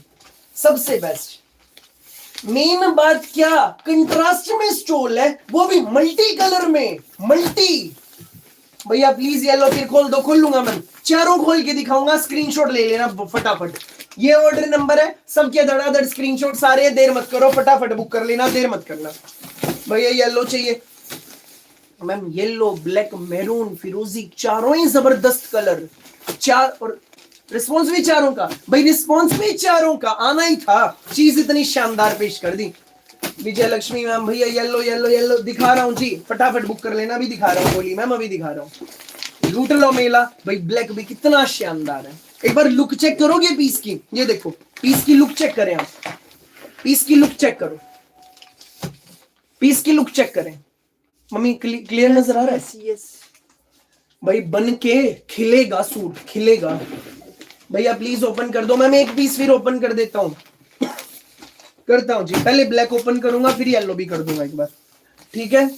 सबसे बेस्ट। मेन बात क्या, कंट्रास्ट में स्टोल है, वो भी मल्टी कलर में, मल्टी। भैया प्लीज येलो फिर खोल दो, खोल लूंगा मैं, चारों खोल के दिखाऊंगा, स्क्रीनशॉट ले लेना फटाफट। ये ऑर्डर नंबर है, सबके धड़ाधड़ स्क्रीनशॉट सारे, देर मत करो, फटाफट बुक कर लेना, देर मत करना। भैया येलो चाहिए मैम, येलो, ब्लैक, मैरून, फिरोजी, चारों ही जबरदस्त कलर, चार, और रिस्पॉन्स भी चारों का। भाई रिस्पॉन्स भी चारों का आना ही था, चीज इतनी शानदार पेश कर दी। विजय लक्ष्मी मैम, भैया येलो येलो येलो दिखा रहा हूँ जी, फटाफट बुक कर लेना, अभी दिखा रहा हूँ। बोली मैम अभी दिखा रहा हूँ। लूट लो मेला भाई। ब्लैक भी कितना शानदार है, एक बार लुक चेक करोगे पीस की? ये देखो पीस की लुक चेक करें आप, पीस की लुक चेक करो, पीस की लुक चेक करें। मम्मी क्लियर नजर आ रहा है? भाई बन के खिलेगा सूट, खिलेगा। भैया प्लीज ओपन कर दो। मैं एक पीस फिर ओपन कर देता हूँ, करता हूँ जी। पहले ब्लैक ओपन करूंगा फिर येलो भी कर दूंगा एक बार, ठीक है?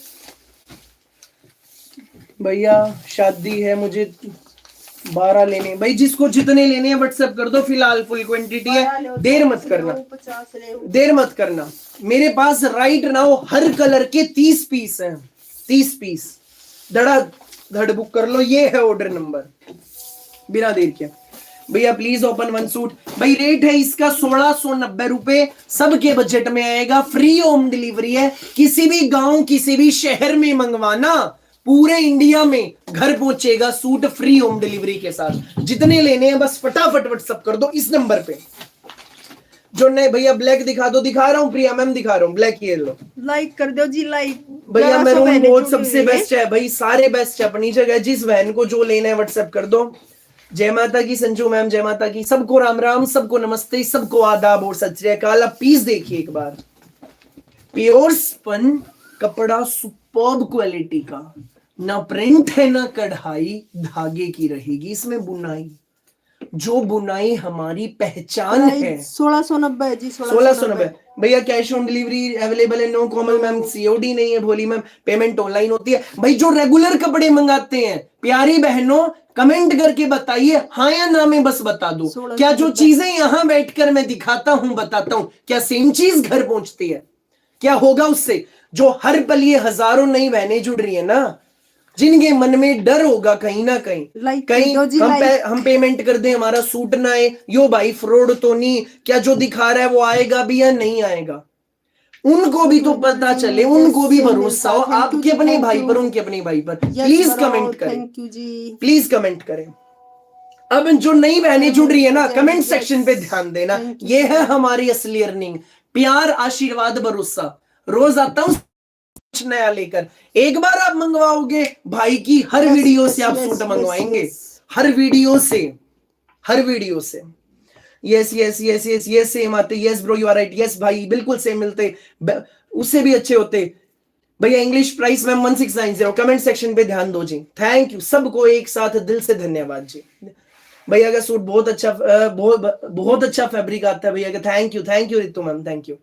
भैया शादी है मुझे 12 लेने। भाई जिसको जितने लेने हैं व्हाट्सएप कर दो, फिलहाल फुल क्वांटिटी है, देर मत करना, देर मत करना। मेरे पास राइट नाउ हर कलर के 30 पीस हैं, 30 पीस। धड़ा धड़ बुक कर लो, ये है ऑर्डर नंबर, बिना देर के। भैया प्लीज ओपन वन सूट। भाई रेट है इसका 1690 रुपए, सबके बजट में आएगा, फ्री होम डिलीवरी है। किसी भी गांव किसी भी शहर में मंगवाना, पूरे इंडिया में घर पहुंचेगा सूट फ्री होम डिलीवरी के साथ। जितने लेने हैं बस फटाफट व्हाट्सएप कर दो इस नंबर पे। जो नहीं भैया ब्लैक दिखा दो, दिखा रहा हूँ प्रिया मैम, दिखा रहा हूँ ब्लैक येलो। लाइक कर दो जी, लाइक। भैया मैरून बहुत सबसे बेस्ट है भाई, सारे बेस्ट है अपनी जगह। जिस बहन को जो लेना है व्हाट्सएप कर दो। जय माता की संजू मैम, जय माता की। सबको राम राम, सबको नमस्ते, सबको आदाब और सत श्री अकाल। आप पीस देखिए एक बार, प्योर स्पन कपड़ा, सुपर्ब क्वालिटी का, ना प्रिंट है ना कढ़ाई, धागे की रहेगी इसमें बुनाई। जो बुनाई हमारी पहचान है। 1690 जी, 1690। भैया कैश ऑन डिलीवरी अवेलेबल है? नो कोमल मैम, सीओडी नहीं है। भोली मैम पेमेंट ऑनलाइन होती है। भाई जो रेगुलर कपड़े मंगाते हैं प्यारी बहनों, कमेंट करके बताइए हाँ या ना में बस बता दो। क्या जो चीजें यहां बैठकर मैं दिखाता हूं बताता हूं, क्या सेम चीज घर पहुंचती है? क्या होगा उससे? जो हर पल ये हजारों नई बहनें जुड़ रही है ना, जिनके मन में डर होगा कहीं ना कहीं, कहीं हम पेमेंट कर दें हमारा सूट ना आए, यो भाई फ्रॉड तो नहीं, क्या जो दिखा रहा है वो आएगा भी या नहीं आएगा, उनको भी तो पता चले, उनको भी भरोसा हो आपके अपने भाई पर, उनके अपने भाई पर। प्लीज कमेंट करें, प्लीज कमेंट करें। अब जो नई बहनें जुड़ रही है ना, कमेंट सेक्शन पे ध्यान देना, ये है हमारी असली अर्निंग। प्यार, आशीर्वाद, भरोसा। रोज आता हूं नया लेकर। एक बार आप मंगवाओगे भाई की हर वीडियो से आप सूट मंगवाएंगे, हर वीडियो से, हर वीडियो से। Yes yes yes yes yes same आते। Yes bro you are right. Yes भाई बिल्कुल सेम मिलते, उससे भी अच्छे होते। भैया English price ma'am 1690। Comment section पे ध्यान दो जी। थैंक यू सबको एक साथ दिल से धन्यवाद जी। भैया का सूट बहुत अच्छा, बहुत अच्छा फैब्रिक आता है भैया का। Thank you Ritu ma'am, thank you.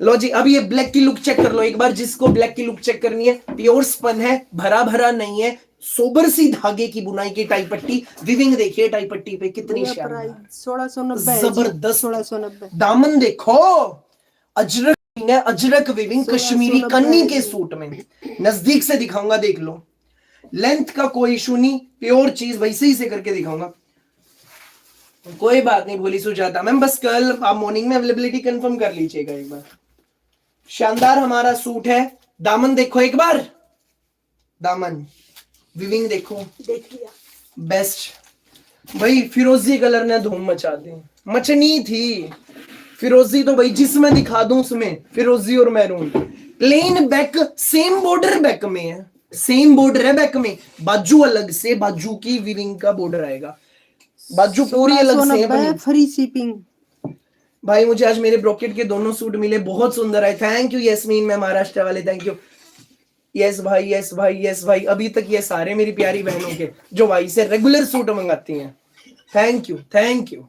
लो जी अब ये ब्लैक की लुक चेक कर लो एक बार, जिसको ब्लैक की लुक चेक करनी है। प्योर स्पन है, भरा भरा नहीं है, सोबर सी धागे की बुनाई की टाई पट्टी। विविंग देखिए टाई पट्टी पे कितनी शानदार, 1690 जबरदस्त। 1690। दामन देखो, अजरक है, अजरक विविंग कश्मीरी कन्नी के सूट में। नजदीक से दिखाऊंगा, देख लो। लेंथ का कोई इशू नहीं, प्योर चीज वैसे ही से करके दिखाऊंगा, कोई बात नहीं। बोली सुजाता मैम बस कल आप मॉर्निंग में अवेलेबिलिटी कंफर्म कर लीजिएगा एक बार। शानदार हमारा सूट है। दामन देखो एक बार, दामन विविंग देखो, देख लिया, बेस्ट। भाई फिरोजी कलर ने धूम मचा दी, मचनी थी फिरोजी तो भाई जिसमें दिखा दूं उसमें, फिरोजी और maroon. Plane back, same border back में है, सेम बॉर्डर है बैक में, बाजू अलग से, बाजू की विविंग का बॉर्डर आएगा, बाजू पूरी अलग से है, फ्री शिपिंग। भाई मुझे आज मेरे ब्रोकेट के दोनों सूट मिले, बहुत सुंदर है। थैंक यू यस्मीन मैं महाराष्ट्र वाले, थैंक यू। यस भाई यस भाई यस भाई। अभी तक ये सारे मेरी प्यारी बहनों के जो भाई से रेगुलर सूट मंगाती हैं, thank you thank you.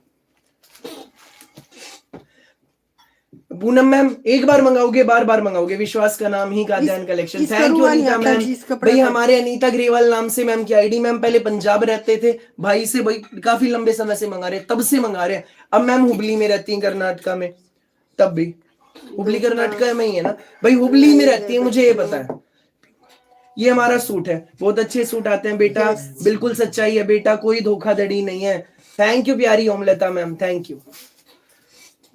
Poonam ma'am एक बार मंगाओगे बार बार मंगाओगे, विश्वास का नाम ही Kadyan collection. Thank you Anita ma'am. भाई हमारे अनीता ग्रेवाल नाम से मैम की आईडी, मैम पहले पंजाब रहते थे, भाई से भाई काफी लंबे समय से मंगा रहे, तब से मंगा रहे हैं। अब मैम हुबली में रहती हैं कर्नाटका में, तब भी हुबली कर्नाटका में ही है ना भाई, हुबली में रहती है मुझे ये पता है। ये हमारा सूट है, बहुत अच्छे सूट आते हैं बेटा, बिल्कुल सच्चाई है बेटा, कोई धोखाधड़ी नहीं है। थैंक यू प्यारी Omlata ma'am, thank you.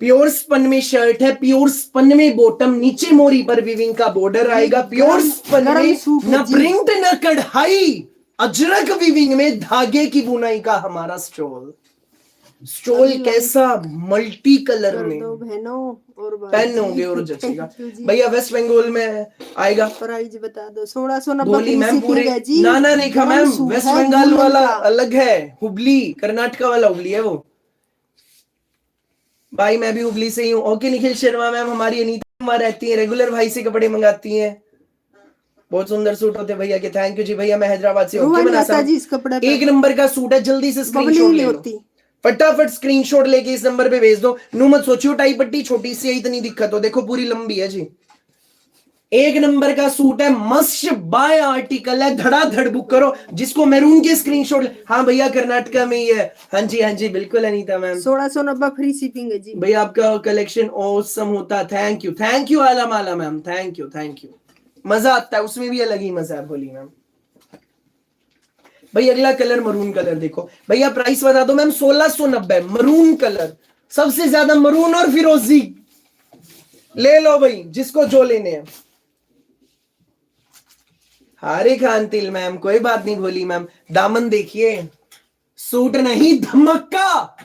Pure spun में शर्ट है, प्योर स्पन में बॉटम, नीचे मोरी पर विविंग का बॉर्डर आएगा, प्योर स्पन में न प्रिंट न कढ़ाई, अजरक विविंग में धागे की बुनाई का हमारा स्टॉल। स्टोल कैसा मल्टी कलर कर में दो बहनों और पेन होंगे और जचेगा भैया। वेस्ट बंगाल में आएगा। प्राइस बता दो। 1690 बोली मैम पूरे जी। नाना रेखा डबल मैम, सूट वेस्ट है बंगाल वूलन वाला का। अलग है, हुबली कर्नाटका वाला हुबली है वो। भाई मैं भी हुबली से ही हूँ। ओके निखिल शर्मा मैम, हमारी अनीता मैम रहती है, रेगुलर भाई से कपड़े मंगाती हैं, बहुत सुंदर सूट होते हैं भैया के। थैंक यू जी भैया, मैं हैदराबाद से। ओके आता जी इस कपड़े पे। एक नंबर का सूट है, जल्दी से स्क्रीनशॉट ले लो, होती। फटाफट स्क्रीनशॉट लेके इस नंबर पे भेज दो। नू मत सोचियो टाई पट्टी छोटी सी है, इतनी दिक्कत हो, देखो पूरी लंबी है जी। एक नंबर का सूट है, मस्ट बाय आर्टिकल है, धड़ाधड़ बुक करो। जिसको मैरून के स्क्रीनशॉट, हाँ भैया कर्नाटका में ही है। हाँ जी बिल्कुल अनीता मैम। 1690 फ्री शिपिंग है जी भैया, आपका कलेक्शन ऑसम होता। थैंक यू आला माला मैम, थैंक यू। मजा आता है उसमें भी, अलग ही मजा है। बोली मैम। भाई अगला कलर मरून कलर देखो भैया, प्राइस बता दो मैम। 1690 मरून कलर, सबसे ज्यादा मरून और फिरोजी। ले लो भाई जिसको जो लेने हैं। हारे खान तिल मैम, कोई बात नहीं भोली मैम। दामन देखिए, सूट नहीं धमाका,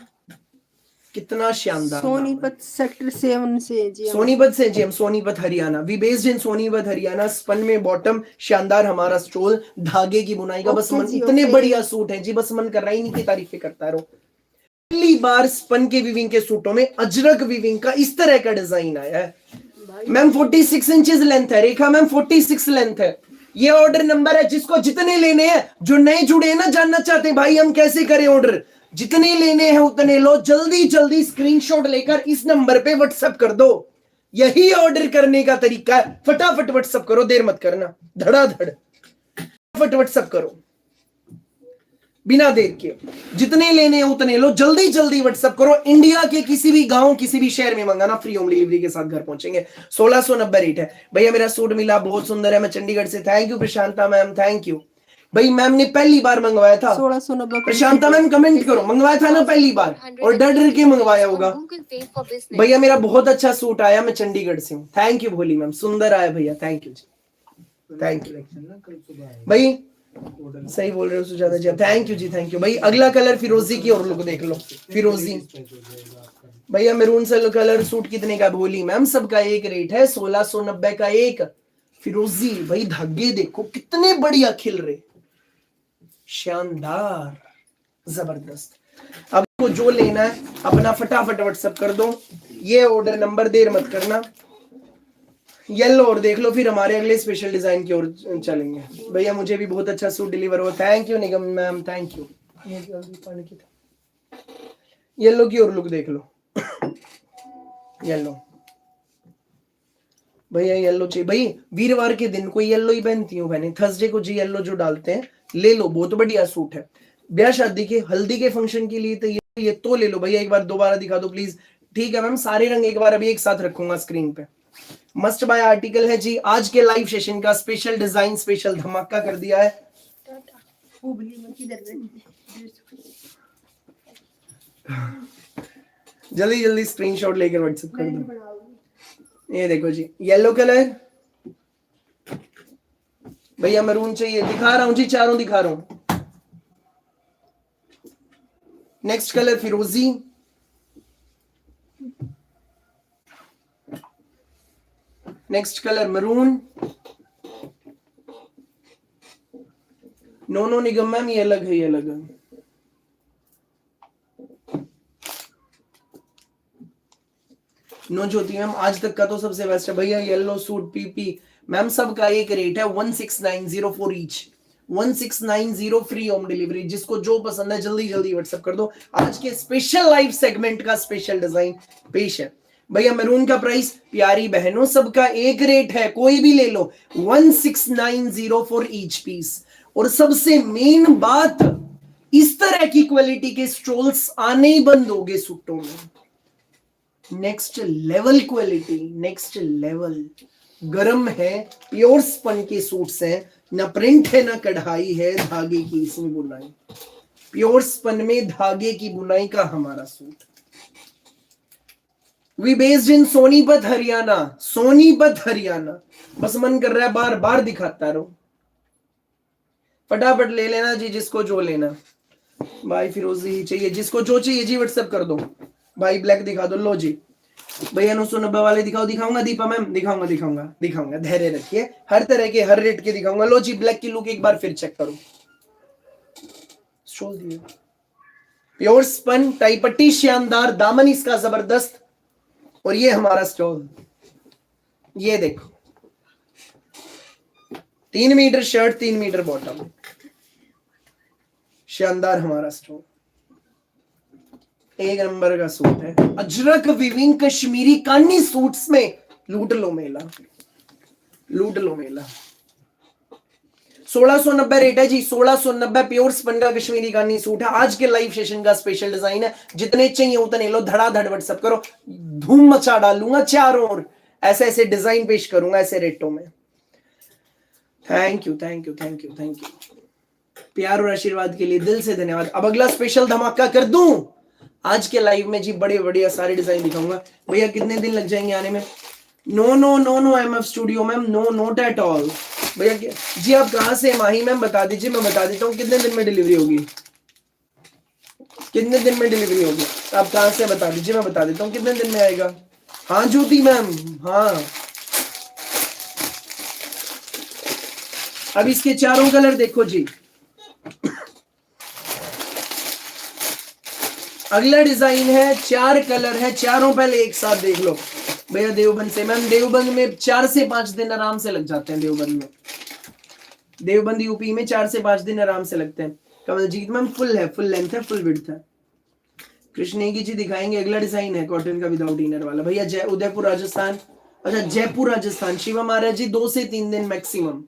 कितना शानदार। सोनीपत सेक्टर 7 से जी। सोनीपत से जी हम, Sonipat Haryana. We based in Sonipat Haryana. Spun में बॉटम, शानदार हमारा स्टोल, धागे की बुनाई का बस मन, इतने बढ़िया सूट है जी, बस मन कर रहा है इनकी तारीफें करता रहो। पहली बार स्पन के वीविंग के सूटों में अजरक वीविंग का इस तरह का डिजाइन आया है मैम। 46 इंचेस लेंथ है रेखा मैम, 46 लेंथ है। ये ऑर्डर नंबर है, जिसको जितने लेने हैं, जो नए जुड़े हैं ना, जानना चाहते हैं भाई हम कैसे करें ऑर्डर, जितने लेने हैं उतने लो, जल्दी जल्दी स्क्रीनशॉट लेकर इस नंबर पे व्हाट्सएप कर दो। यही ऑर्डर करने का तरीका है, फटाफट व्हाट्सएप करो, देर मत करना, धड़ाधड़ फटाफट व्हाट्सएप करो बिना देर के। जितने लेने हैं उतने लो, जल्दी जल्दी व्हाट्सएप करो। इंडिया के किसी भी गांव, किसी भी शहर में मंगाना, फ्री होम डिलीवरी के साथ घर पहुंचेंगे। 1690 रेट है भैया। मेरा सूट मिला, बहुत सुंदर है, मैं चंडीगढ़ से। Thank you Prashanta ma'am, thank you भाई। मैम ने पहली बार मंगवाया था। 1690 प्रशांता मैम कमेंट करो, मंगवाया था ना पहली बार, और डर डर के मंगवाया होगा भैया। मेरा बहुत अच्छा सूट आया, मैं चंडीगढ़ से हूँ। थैंक यू भोली मैम, सुंदर आया भैया, थैंक यू जी, थैंक यू भाई। सही बोल रहे हो सुजाता जी, थैंक यू जी, थैंक यू भाई। अगला कलर फिरोजी की और लुक देख लो, फिरोजी भैया। मैरून से कलर सूट कितने का बोली मैम? सबका एक रेट है, 1690 का एक। फिरोजी भाई, धागे देखो कितने बढ़िया खिल रहे, शानदार, जबरदस्त। अब को जो लेना है अपना फटाफट व्हाट्सएप कर दो, ये ऑर्डर नंबर, देर मत करना। येलो और देख लो, फिर हमारे अगले स्पेशल डिजाइन की ओर चलेंगे भैया। मुझे भी बहुत अच्छा सूट डिलीवर हुआ, thank you Nigam ma'am, thank you. Yellow की और लुक देख लो, येलो भैया, येलो चाहिए भाई। वीरवार के दिन कोई येलो ही पहनती हूँ बहने, थर्सडे को जी येलो जो डालते हैं, ले लो, बहुत बढ़िया सूट है। ब्याह शादी के, हल्दी के फंक्शन के लिए तो ये तो ले लो भैया। एक बार दोबारा दिखा दो प्लीज। ठीक है मैम, सारे रंग एक बार अभी एक साथ रखूंगा स्क्रीन पे। मस्ट बाय आर्टिकल है जी। आज के लाइव सेशन का स्पेशल डिजाइन, स्पेशल धमाका कर दिया है। जल्दी जल्दी स्क्रीनशॉट लेकर व्हाट्सएप कर दो। ये देखो जी, येलो कलर भैया, मैरून चाहिए, दिखा रहा हूं जी, चारों दिखा रहा हूं। नेक्स्ट कलर फिरोजी, नेक्स्ट कलर मरून। नो निगम मैम, ये अलग है, ये अलग है। नो ज्योति मैम, आज तक का तो सबसे बेस्ट है भैया। येलो सूट पीपी मैम, सबका एक रेट है, 16904 ईच, 1690 फ्री होम डिलीवरी। जिसको जो पसंद है जल्दी जल्दी व्हाट्सएप कर दो। आज के स्पेशल लाइव सेगमेंट का स्पेशल डिजाइन पेश है भैया। मैरून का प्राइस प्यारी बहनों सबका एक रेट है, कोई भी ले लो, 16904 ईच पीस। और सबसे मेन बात, इस तरह की क्वालिटी के स्टोल्स आने ही बंद हो गए सूटों में। Next level quality, next level, गरम है, प्योर स्पन के सूट्स हैं, ना प्रिंट है ना कढ़ाई है, धागे की इसमें बुनाई, प्योर स्पन में धागे की बुनाई का हमारा suit. We based in Sonipat Haryana, Sonipat Haryana. बस मन कर रहा है बार बार दिखाता रहो, फटाफट ले लेना जी जिसको जो लेना। भाई फिरोजी चाहिए, जिसको जो चाहिए जी व्हाट्सएप कर दो। भाई ब्लैक दिखा दो, लो जी। भैया 990 वाले दिखाओ, दिखाऊंगा दीपा मैम, दिखाऊंगा, धैर्य रखिए, हर तरह के हर रेट के दिखाऊंगा। लो जी ब्लैक की लुक एक बार फिर चेक करो, प्योर स्पन टाई पट्टी, शानदार दामन इसका जबरदस्त। और ये हमारा स्टॉल, ये देखो 3 मीटर शर्ट 3 मीटर बॉटम, शानदार हमारा स्टॉल, एक नंबर का सूट है। अजरक विविंग कश्मीरी कानी सूट्स में लूट लो मेला, लूट लो मेला। 1690 रेट है जी, 1690 प्योर स्पन का कश्मीरी कानी सूट है। आज के लाइव सेशन का स्पेशल डिजाइन है, जितने चाहिए उतने लो, धड़ाधड़ व्हाट्सएप करो, धूम मचा डालूंगा चारों ओर, ऐसे ऐसे डिजाइन पेश करूंगा ऐसे रेटों में। Thank you thank you thank you thank you, प्यार और आशीर्वाद के लिए दिल से धन्यवाद। अब अगला स्पेशल धमाका कर दूं आज के लाइव में जी, बड़े बढ़िया सारे डिजाइन दिखाऊंगा। भैया कितने दिन लग जाएंगे आने में? No no no no MF studio ma'am, no not at all. भैया जी आप कहाँ से? माही मैम बता दीजिए, मैं बता देता हूँ कितने दिन में डिलीवरी होगी, कितने दिन में डिलीवरी होगी। आप कहाँ से बता दीजिए, मैं बता देता हूँ कितने दिन में आएगा। हाँ ज्योति मैम, हाँ अब इसके चारों कलर देखो जी। अगला डिजाइन है, 4 कलर है, चारों पहले एक साथ देख लो। भैया देवबंद से मैम, देवबंद में 4 से 5 दिन आराम से लग जाते हैं। देवबंद में, देवबंद यूपी में 4 से 5 दिन आराम से लगते हैं। कमलजीत मैम फुल है, फुल लेंथ है, फुल विड्थ है। कृष्णेगी जी दिखाएंगे, अगला डिजाइन है कॉटन का विदाउट इनर वाला। भैया जय उदयपुर राजस्थान, अच्छा जयपुर राजस्थान। शिवम आ रहा है जी 2 से 3 दिन मैक्सिमम।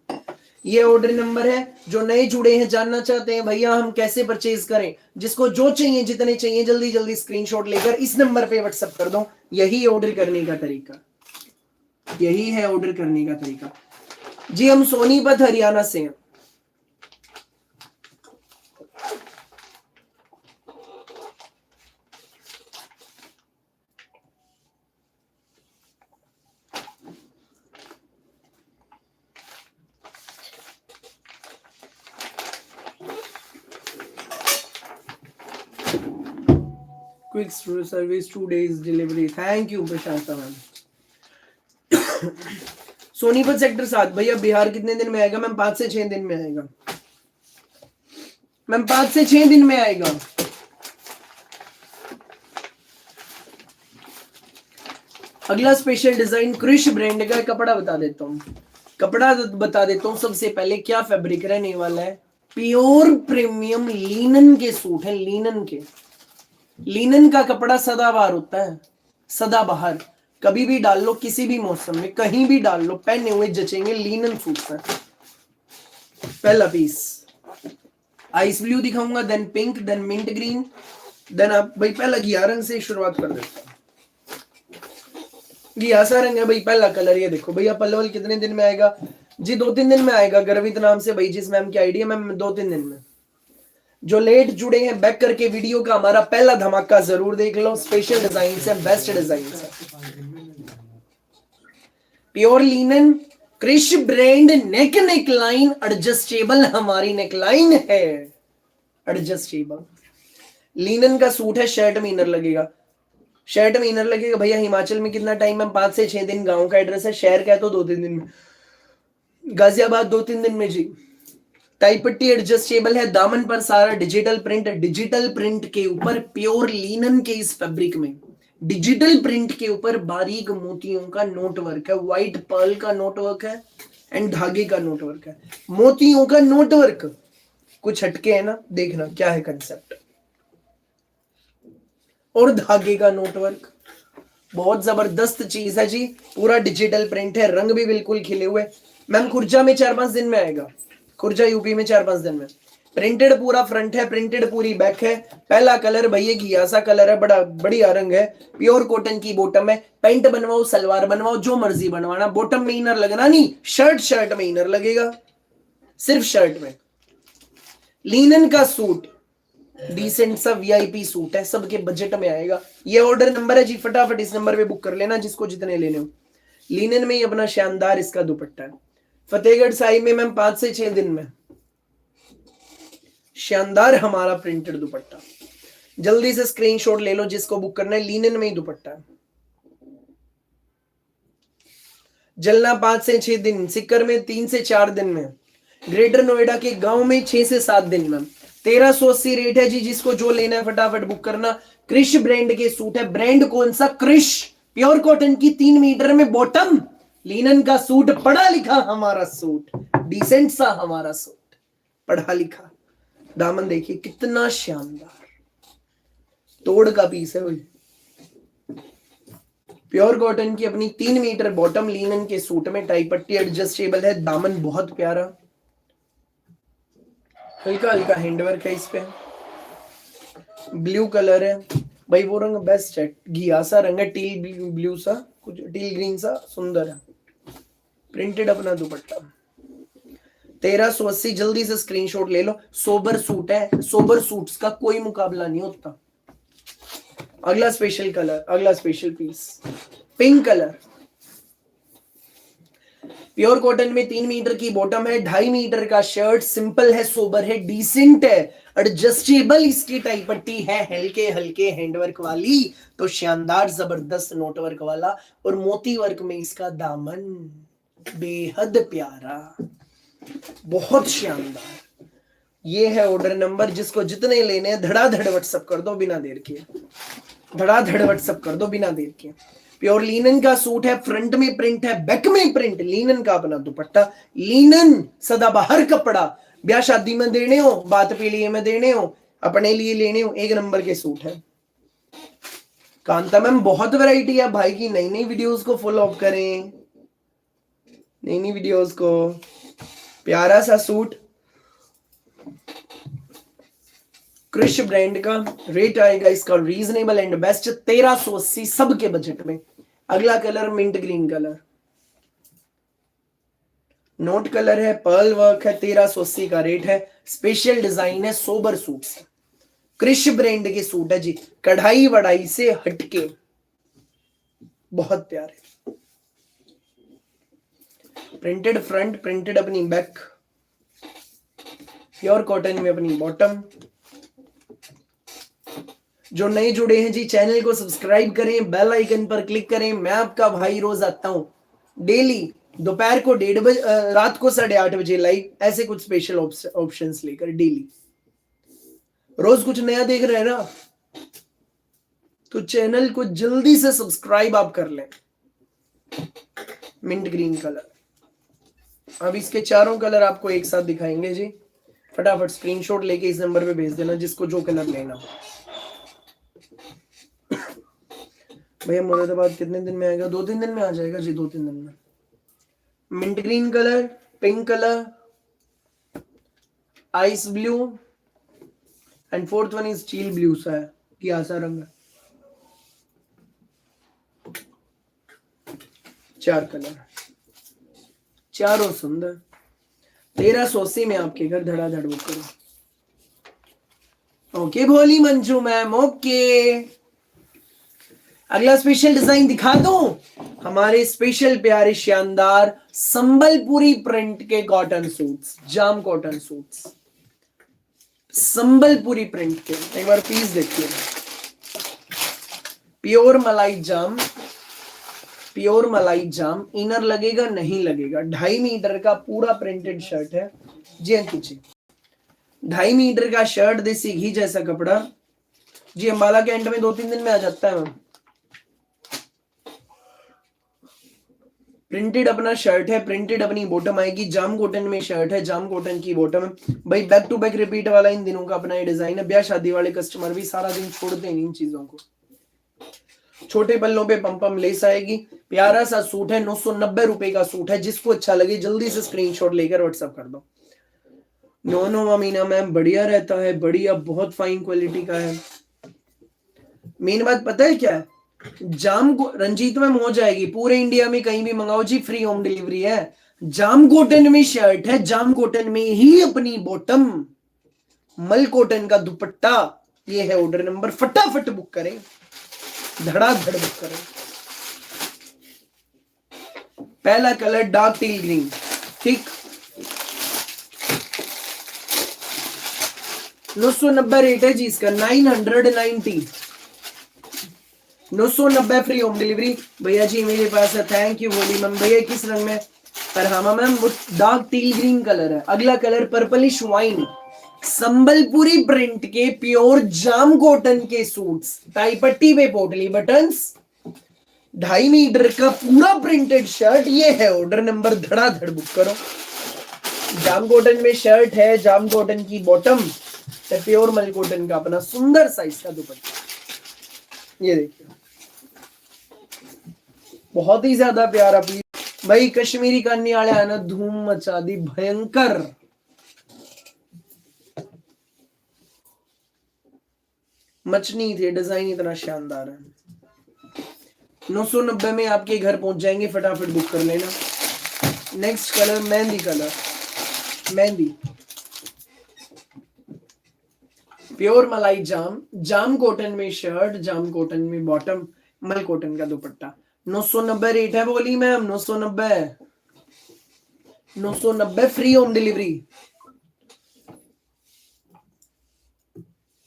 ये ऑर्डर नंबर है, जो नए जुड़े हैं जानना चाहते हैं भैया हम कैसे परचेज करें, जिसको जो चाहिए जितने चाहिए जल्दी जल्दी स्क्रीनशॉट लेकर इस नंबर पे व्हाट्सएप कर दो। यही ऑर्डर करने का तरीका, यही है ऑर्डर करने का तरीका जी। हम सोनीपत हरियाणा से हैं। Quick service 2 days delivery, thank you Prashanta ma'am. Sonipat sector 7। भैया बिहार कितने दिन में आएगा? मैम 5 से 6 दिन में आएगा मैम, 5 से 6 दिन में आएगा। अगला स्पेशल डिजाइन क्रिश ब्रांड का, कपड़ा बता देता हूँ, कपड़ा बता देता हूँ सबसे पहले क्या फैब्रिक रहने वाला है। प्योर प्रीमियम लिनन के सूट है, लिनन के। लिनन का कपड़ा सदाबहार होता है, सदाबहार, कभी भी डाल लो, किसी भी मौसम में कहीं भी डाल लो, पहने हुए जचेंगे। लिनन सूट है। पहला पीस आइस ब्लू दिखाऊंगा, then pink, then mint green, then आप भाई पहला घिया रंग से शुरुआत कर देता हूं। घिया सा रंग है भाई पहला कलर, ये देखो भैया। पल्लवल कितने दिन में आएगा जी? 2-3 दिन में आएगा। गर्वित नाम से भाई जिस मैम की आइडिया मैम 2-3 दिन में। जो लेट जुड़े हैं बैक करके वीडियो का हमारा पहला धमाका जरूर देख लो। स्पेशल डिजाइन से, बेस्ट डिजाइन से, pure linen Krish brand, neck line adjustable, हमारी नेक लाइन है एडजस्टेबल। लिनन का सूट है, शर्ट में इनर लगेगा, शर्ट में इनर लगेगा। भैया हिमाचल में कितना टाइम है? 5 से 6 दिन। गांव का एड्रेस है, शहर का है तो 2-3 दिन में। गाजियाबाद 2-3 दिन में जी। टाई पट्टी एडजस्टेबल है, दामन पर सारा डिजिटल प्रिंट, डिजिटल प्रिंट के ऊपर प्योर लिनन के इस फैब्रिक में डिजिटल प्रिंट के ऊपर बारीक मोतियों का नोट वर्क है, व्हाइट पर्ल का नोट वर्क है एंड धागे का नोट वर्क है। मोतियों का नोट वर्क कुछ हटके है ना, देखना क्या है कंसेप्ट। और धागे का नोट वर्क बहुत जबरदस्त चीज है जी। पूरा डिजिटल प्रिंट है, रंग भी बिल्कुल खिले हुए। मैम खुर्जा में 4-5 दिन में आएगा, खुर्जा यूपी में 4-5 दिन में। प्रिंटेड पूरा फ्रंट है, प्रिंटेड पूरी बैक है। पहला कलर भैया घिया सा कलर है, बड़ा बढ़िया रंग है। प्योर कॉटन की बॉटम है। पैंट बनवाओ, सलवार बनवाओ, जो मर्जी बनवाना। बॉटम में इनर लगना नहीं, शर्ट में इनर लगेगा, सिर्फ शर्ट में। लिनन का सूट डिसेंट सा वीआईपी सूट है, सबके बजट में आएगा। ये ऑर्डर नंबर है जी, फटाफट इस नंबर पे बुक कर लेना जिसको जितने लेने हो। लिनन में ही अपना शानदार इसका दुपट्टा है। फतेहगढ़ साहिब में मैम 5 से 6 दिन में। शानदार हमारा प्रिंटेड दुपट्टा। जल्दी से स्क्रीनशॉट ले लो जिसको बुक करना है। लिनन में ही दुपट्टा है। जलना 5 से 6 दिन, सिक्कर में 3 से 4 दिन में, ग्रेटर नोएडा के गांव में 6 से 7 दिन में। 1380 रेट है जी। जिसको जो लेना है फटाफट बुक करना। क्रिश ब्रांड के सूट है। ब्रांड कौन सा? क्रिश। प्योर कॉटन की 3 मीटर में बॉटम, लिनन का सूट, पढ़ा लिखा हमारा सूट, डिसेंट सा हमारा सूट, पढ़ा लिखा। दामन देखिए कितना शानदार, तोड़ का पीस है भाई। प्योर कॉटन की अपनी 3 मीटर बॉटम, लिनन के सूट में, टाई पट्टी एडजस्टेबल है। दामन बहुत प्यारा, हल्का हल्का हैंडवर्क है इस पे। ब्लू कलर है भाई, वो रंग बेस्ट है, घिया सा रंग है, टील ब्लू सा, कुछ टील ग्रीन सा, सुंदर है। प्रिंटेड अपना दुपट्टा। 1380। जल्दी से स्क्रीनशॉट ले लो। सोबर सूट है, सोबर सूट्स का कोई मुकाबला नहीं होता। अगला स्पेशल कलर, अगला special piece, pink colour. Pure cotton में 3 मीटर की बॉटम है, 2.5 मीटर का शर्ट, सिंपल है, सोबर है, डिसेंट है, एडजस्टेबल इसकी टाई पट्टी है, हल्के हल्के हैंडवर्क वाली, तो शानदार जबरदस्त नोटवर्क वाला, और मोती वर्क में इसका दामन, बेहद प्यारा, बहुत शानदार। ये है ऑर्डर नंबर। जिसको जितने लेने हैं धड़ाधड़ व्हाट्सअप कर दो बिना देर के, धड़ाधड़ व्हाट्सअप कर दो बिना देर के। प्योर लिनन का सूट है, फ्रंट में प्रिंट है, बैक में प्रिंट, लिनन का अपना दुपट्टा। लिनन सदाबहार कपड़ा, ब्याह शादी में देने हो, बात पीलिए में देने हो, अपने लिए लेने हो, एक नंबर के सूट है। कांता मैम बहुत वैरायटी है भाई की। नई नई वीडियोस को फॉलो अप करें, नई नई वीडियोस को। प्यारा सा सूट, क्रिश ब्रांड का, रेट आएगा इसका रीजनेबल एंड बेस्ट 1380 सबके बजट में। अगला colour mint green colour, note colour है, पर्ल वर्क है, 1380 का रेट है। स्पेशल डिजाइन है, सोबर सूट से, क्रिश ब्रांड के सूट है जी, कढ़ाई वढ़ाई से हटके, बहुत प्यारे। प्रिंटेड फ्रंट, प्रिंटेड अपनी बैक, प्योर कॉटन में अपनी बॉटम। जो नए जुड़े हैं जी चैनल को सब्सक्राइब करें, बेल आइकन पर क्लिक करें। मैं आपका भाई रोज आता हूं डेली दोपहर को 1:30 बजे, रात को 8:30 बजे लाइव, ऐसे कुछ स्पेशल ऑप्शंस लेकर डेली। रोज कुछ नया देख रहे हैं ना, तो चैनल को जल्दी से सब्सक्राइब आप कर लें। Mint green colour. अब इसके चारों कलर आपको एक साथ दिखाएंगे जी। फटाफट स्क्रीनशॉट लेके इस नंबर पे भेज देना जिसको जो कलर लेना। भैया मुरादाबाद कितने दिन में आएगा? 2-3 दिन में आ जाएगा जी, 2-3 दिन में। Mint green colour, pink colour, ice blue and fourth one is steel blue सा है, क्या सा रंग है। 4 कलर, चारों सुंदर। 1380 में आपके घर धड़ाधड़ बुक करो। ओके भोली मंजू मैम, ओके। अगला स्पेशल डिजाइन दिखा दो। हमारे स्पेशल प्यारे शानदार संबलपुरी प्रिंट के कॉटन सूट्स, जाम कॉटन सूट्स, संबलपुरी प्रिंट के। एक बार पीस देखिए, प्योर मलाई जाम, प्योर मलाई जाम। इनर लगेगा नहीं लगेगा। 2.5 मीटर का पूरा प्रिंटेड शर्ट है जी अंकित जी। 2.5 मीटर का शर्ट, देसी घी जैसा कपड़ा जी। अंबाला के एंड में 2-3 दिन में आ जाता है मैम। प्रिंटेड अपना शर्ट है, प्रिंटेड अपनी बॉटम आएगी। जाम कॉटन में शर्ट है, जाम कॉटन की बॉटम है भाई। बैक टू बैक रिपीट वाला इन दिनों का अपना ये डिजाइन है। ब्याह शादी वाले कस्टमर भी सारा दिन छोड़ते हैं इन चीजों को। छोटे पल्लों पे पम लेस आएगी। प्यारा सा सूट है, 990 रुपए का सूट है। जिसको अच्छा लगे जल्दी से स्क्रीनशॉट लेकर व्हाट्सएप कर दो। नो अमीना मैम बढ़िया रहता है, बढ़िया, बहुत फाइन क्वालिटी का है। मेन बात पता है क्या है, जाम को रंजीत में हो जाएगी, पूरे इंडिया में कहीं भी मंगाओ जी, फ्री होम डिलीवरी है। जाम कॉटन में शर्ट है, जाम कॉटन में ही अपनी बॉटम, मल कॉटन का दुपट्टा। ये है ऑर्डर नंबर, फटाफट बुक करें, धड़ाधड़ बुक करें। पहला कलर डार्क टील ग्रीन, ठीक। 990 रेट है जी इसका, 990, 990 फ्री होम डिलीवरी। भैया जी मेरे पास है, थैंक यू बोली मैम। भैया किस रंग में? परहामा मैम, वो डार्क टील ग्रीन कलर है। अगला colour purplish wine, Sambalpuri print के प्योर जाम कॉटन के सूट्स, टाई पट्टी पे पोटली बटन्स, 2.5 मीटर का पूरा प्रिंटेड शर्ट। ये है ऑर्डर नंबर, धड़ाधड़ बुक करो। जाम कॉटन में शर्ट है, जाम कॉटन की बॉटम, प्योर मल कॉटन का अपना सुंदर साइज का दुपट्टा। ये देखिए बहुत ही ज्यादा प्यारा पीस भाई। कश्मीरी करने वाले आना धूम मचा दी भयंकर। मचनी थी, डिजाइन इतना शानदार है। 990 में आपके घर पहुंच जाएंगे, फटाफट बुक कर लेना। Next colour mehndi colour, mehndi pure मलाई जाम, जाम कॉटन में शर्ट, जाम कॉटन में बॉटम, मल कॉटन का दुपट्टा। 990 रेट है बोली ma'am, 990, 990 free home delivery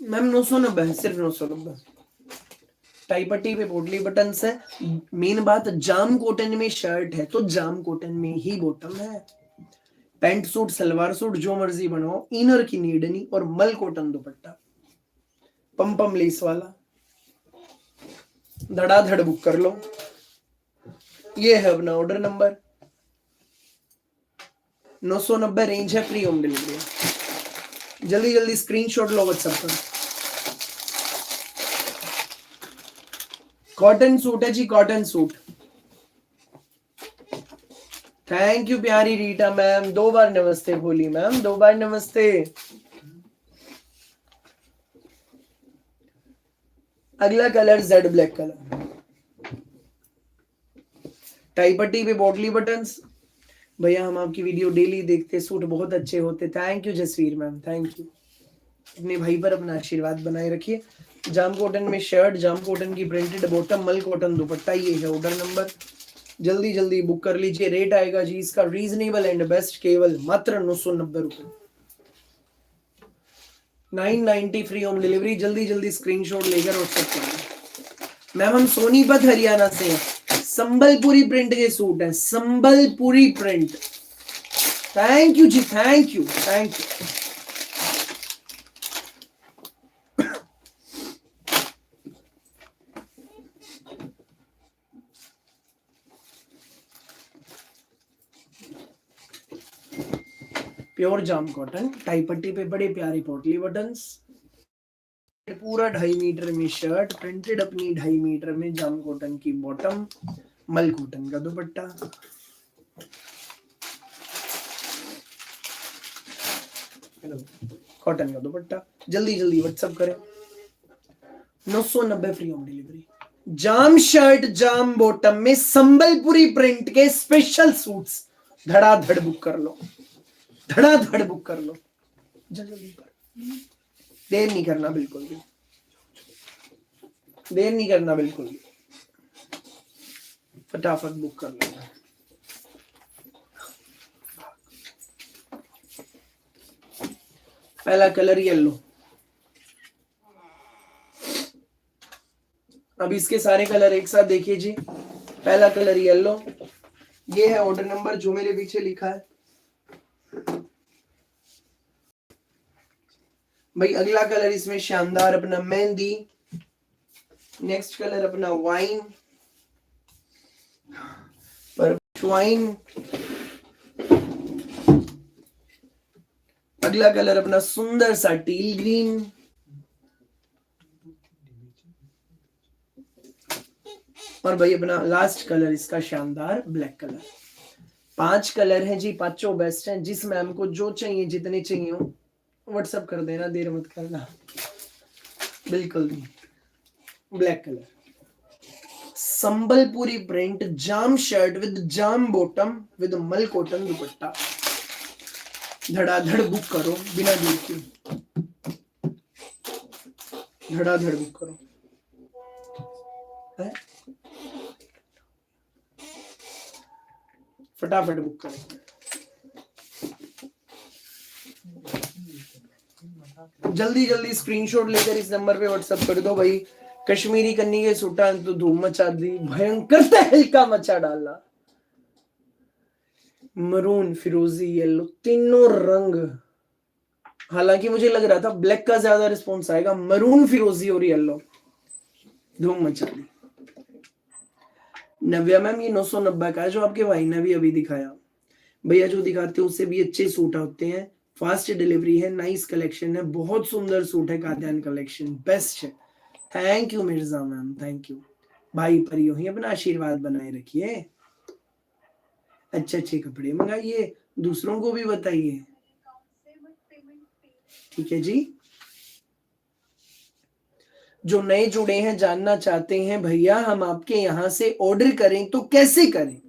ma'am, 990 है, सिर्फ 990। टाई पट्टी पे पोटली बटन है। मेन बात, जाम कॉटन में शर्ट है तो जाम कॉटन में ही बॉटम है। पैंट सूट, सलवार सूट जो मर्जी बनाओ, इनर की नीड नहीं। और मल कॉटन दुपट्टा, पम लेस वाला, धड़ाधड़ बुक कर लो। ये है अपना ऑर्डर नंबर, 990 रेंज है, फ्री होम डिलीवरी। जल्दी जल्दी स्क्रीनशॉट लो व्हाट्सएप पर। कॉटन सूट है जी, कॉटन सूट। थैंक यू प्यारी रीटा मैम, 2 बार नमस्ते बोली मैम, 2 बार नमस्ते। अगला colour Z black colour, tie पट्टी पे बोटली बटन्स। भैया हम आपकी वीडियो डेली देखते, सूट बहुत अच्छे होते। Thank you Jasveer ma'am, thank you. अपने भाई पर अपना आशीर्वाद बनाए रखिए। जाम कॉटन में शर्ट, जाम कॉटन की प्रिंटेड बॉटम, मल कॉटन दुपट्टा। ये है ऑर्डर नंबर, जल्दी जल्दी बुक कर लीजिए। रेट आएगा जी इसका रीजनेबल एंड बेस्ट, केवल मात्र 990 रुपए, 990 फ्री होम डिलीवरी। जल्दी जल्दी स्क्रीनशॉट लेकर व्हाट्सएप करें। मैम हम सोनीपत हरियाणा से हैं, संबलपुरी प्रिंट के सूट हैं, संबलपुरी प्रिंट। थैंक यू जी, thank you, thank you. Pure जाम कॉटन, टाई पट्टी पे बड़े प्यारे पोटली बटन्स, पूरा 2.5 मीटर में शर्ट, प्रिंटेड अपनी 2.5 मीटर में जाम कॉटन की बॉटम, मल कॉटन का दुपट्टा। कॉटन का दुपट्टा। जल्दी जल्दी व्हाट्सएप करें, 990 फ्री होम डिलीवरी। जाम शर्ट, जाम बॉटम में संबलपुरी प्रिंट के स्पेशल सूट्स, धड़ाधड़ बुक कर लो, धड़ाधड़ बुक कर लो। जल्दी कर, देर नहीं करना बिल्कुल भी, देर नहीं करना बिल्कुल भी, फटाफट बुक कर लो। पहला कलर येलो, अब इसके सारे कलर एक साथ देखिए जी। पहला कलर येलो, ये है ऑर्डर नंबर जो मेरे पीछे लिखा है भाई। अगला कलर इसमें शानदार अपना मेहंदी, नेक्स्ट कलर अपना वाइन, वाइन। अगला कलर अपना सुंदर सा टील ग्रीन, और भाई अपना लास्ट कलर इसका शानदार ब्लैक कलर। 5 कलर हैं जी, पांचों बेस्ट हैं। जिस मैम को जो चाहिए, जितने चाहिए हो व्हाट्सएप कर देना, देर मत करना बिल्कुल नहीं। Black colour, Sambalpuri print jam shirt with jam bottom with मल कॉटन दुपट्टा। धड़ाधड़ बुक करो बिना देर के, धड़ाधड़ बुक करो है? फटाफट बुक करें। जल्दी जल्दी स्क्रीनशॉट लेकर इस नंबर पे व्हाट्सएप कर दो भाई। कश्मीरी कन्नी के सूटा तो धूम मचा दी, भयंकर तहलका मचा डाला। मरून, फिरोजी, येलो, तीनों रंग। हालांकि मुझे लग रहा था ब्लैक का ज्यादा रिस्पॉन्स आएगा, मरून, फिरोजी और येलो धूम मचा दी। नव्या मैम ये 990 का है जो आपके भाई ने भी अभी दिखाया। भैया जो दिखाते हैं उससे भी अच्छे सूट होते हैं, फास्ट डिलीवरी है, नाइस कलेक्शन है, बहुत सुंदर सूट है, कादियान कलेक्शन बेस्ट है। Thank you Mirza ma'am, thank you. भाई पर यूं ही अपना आशीर्वाद बनाए रखिए, अच्छे अच्छे कपड़े मंगाइए, दूसरों को भी बताइए, ठीक है जी। जो नए जुड़े हैं जानना चाहते हैं भैया हम आपके यहाँ से ऑर्डर करें तो कैसे करें,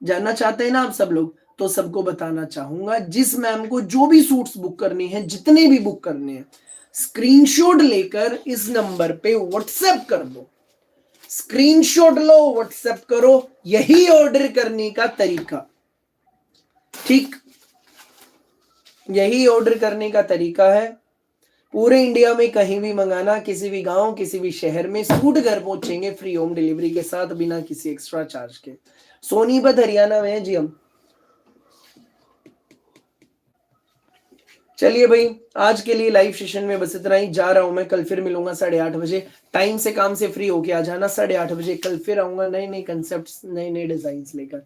जानना चाहते हैं ना आप सब लोग, तो सबको बताना चाहूंगा जिस मैम को जो भी सूट्स बुक करने हैं, जितने भी बुक करने हैं, स्क्रीनशॉट लेकर इस नंबर पे व्हाट्सएप कर दो। स्क्रीनशॉट लो, व्हाट्सएप करो, यही ऑर्डर करने का तरीका, ठीक, यही ऑर्डर करने का तरीका है। पूरे इंडिया में कहीं भी मंगाना, किसी भी गांव, किसी भी शहर में सूट घर पहुंचेंगे फ्री होम डिलीवरी के साथ, बिना किसी एक्स्ट्रा चार्ज के। सोनीपत हरियाणा में है जी हम। चलिए भाई आज के लिए लाइव सेशन में बस इतना ही, जा रहा हूं मैं, कल फिर मिलूंगा 8:30 बजे। टाइम से काम से फ्री होके आ जाना, 8:30 बजे कल फिर आऊंगा नए नए कंसेप्ट, नए नए डिजाइन लेकर।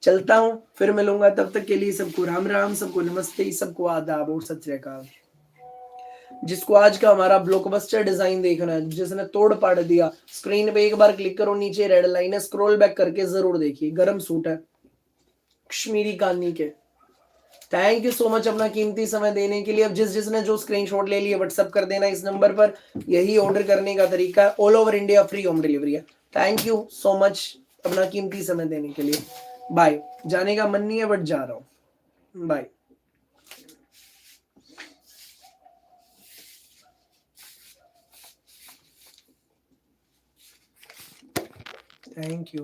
चलता हूं, फिर मिलूंगा, तब तक के लिए सबको राम राम, सबको नमस्ते, सबको आदाब और सत श्री अकाल। जिसको आज का हमारा ब्लॉकबस्टर डिजाइन देखना है, जिसने तोड़ पाड़ दिया, स्क्रीन पे एक बार क्लिक करो, नीचे रेड लाइन है, स्क्रॉल बैक करके जरूर देखिए, गरम सूट है कश्मीरी कानी के। थैंक यू सो मच अपना कीमती समय देने के लिए। अब जिसने जो स्क्रीनशॉट ले लिया व्हाट्सएप कर देना इस नंबर पर, यही ऑर्डर करने का तरीका है, all over India free home delivery है। थैंक यू सो मच अपना कीमती समय देने के लिए। बाय, जाने का मन नहीं है बट जा रहा हूं, बाय। Thank you.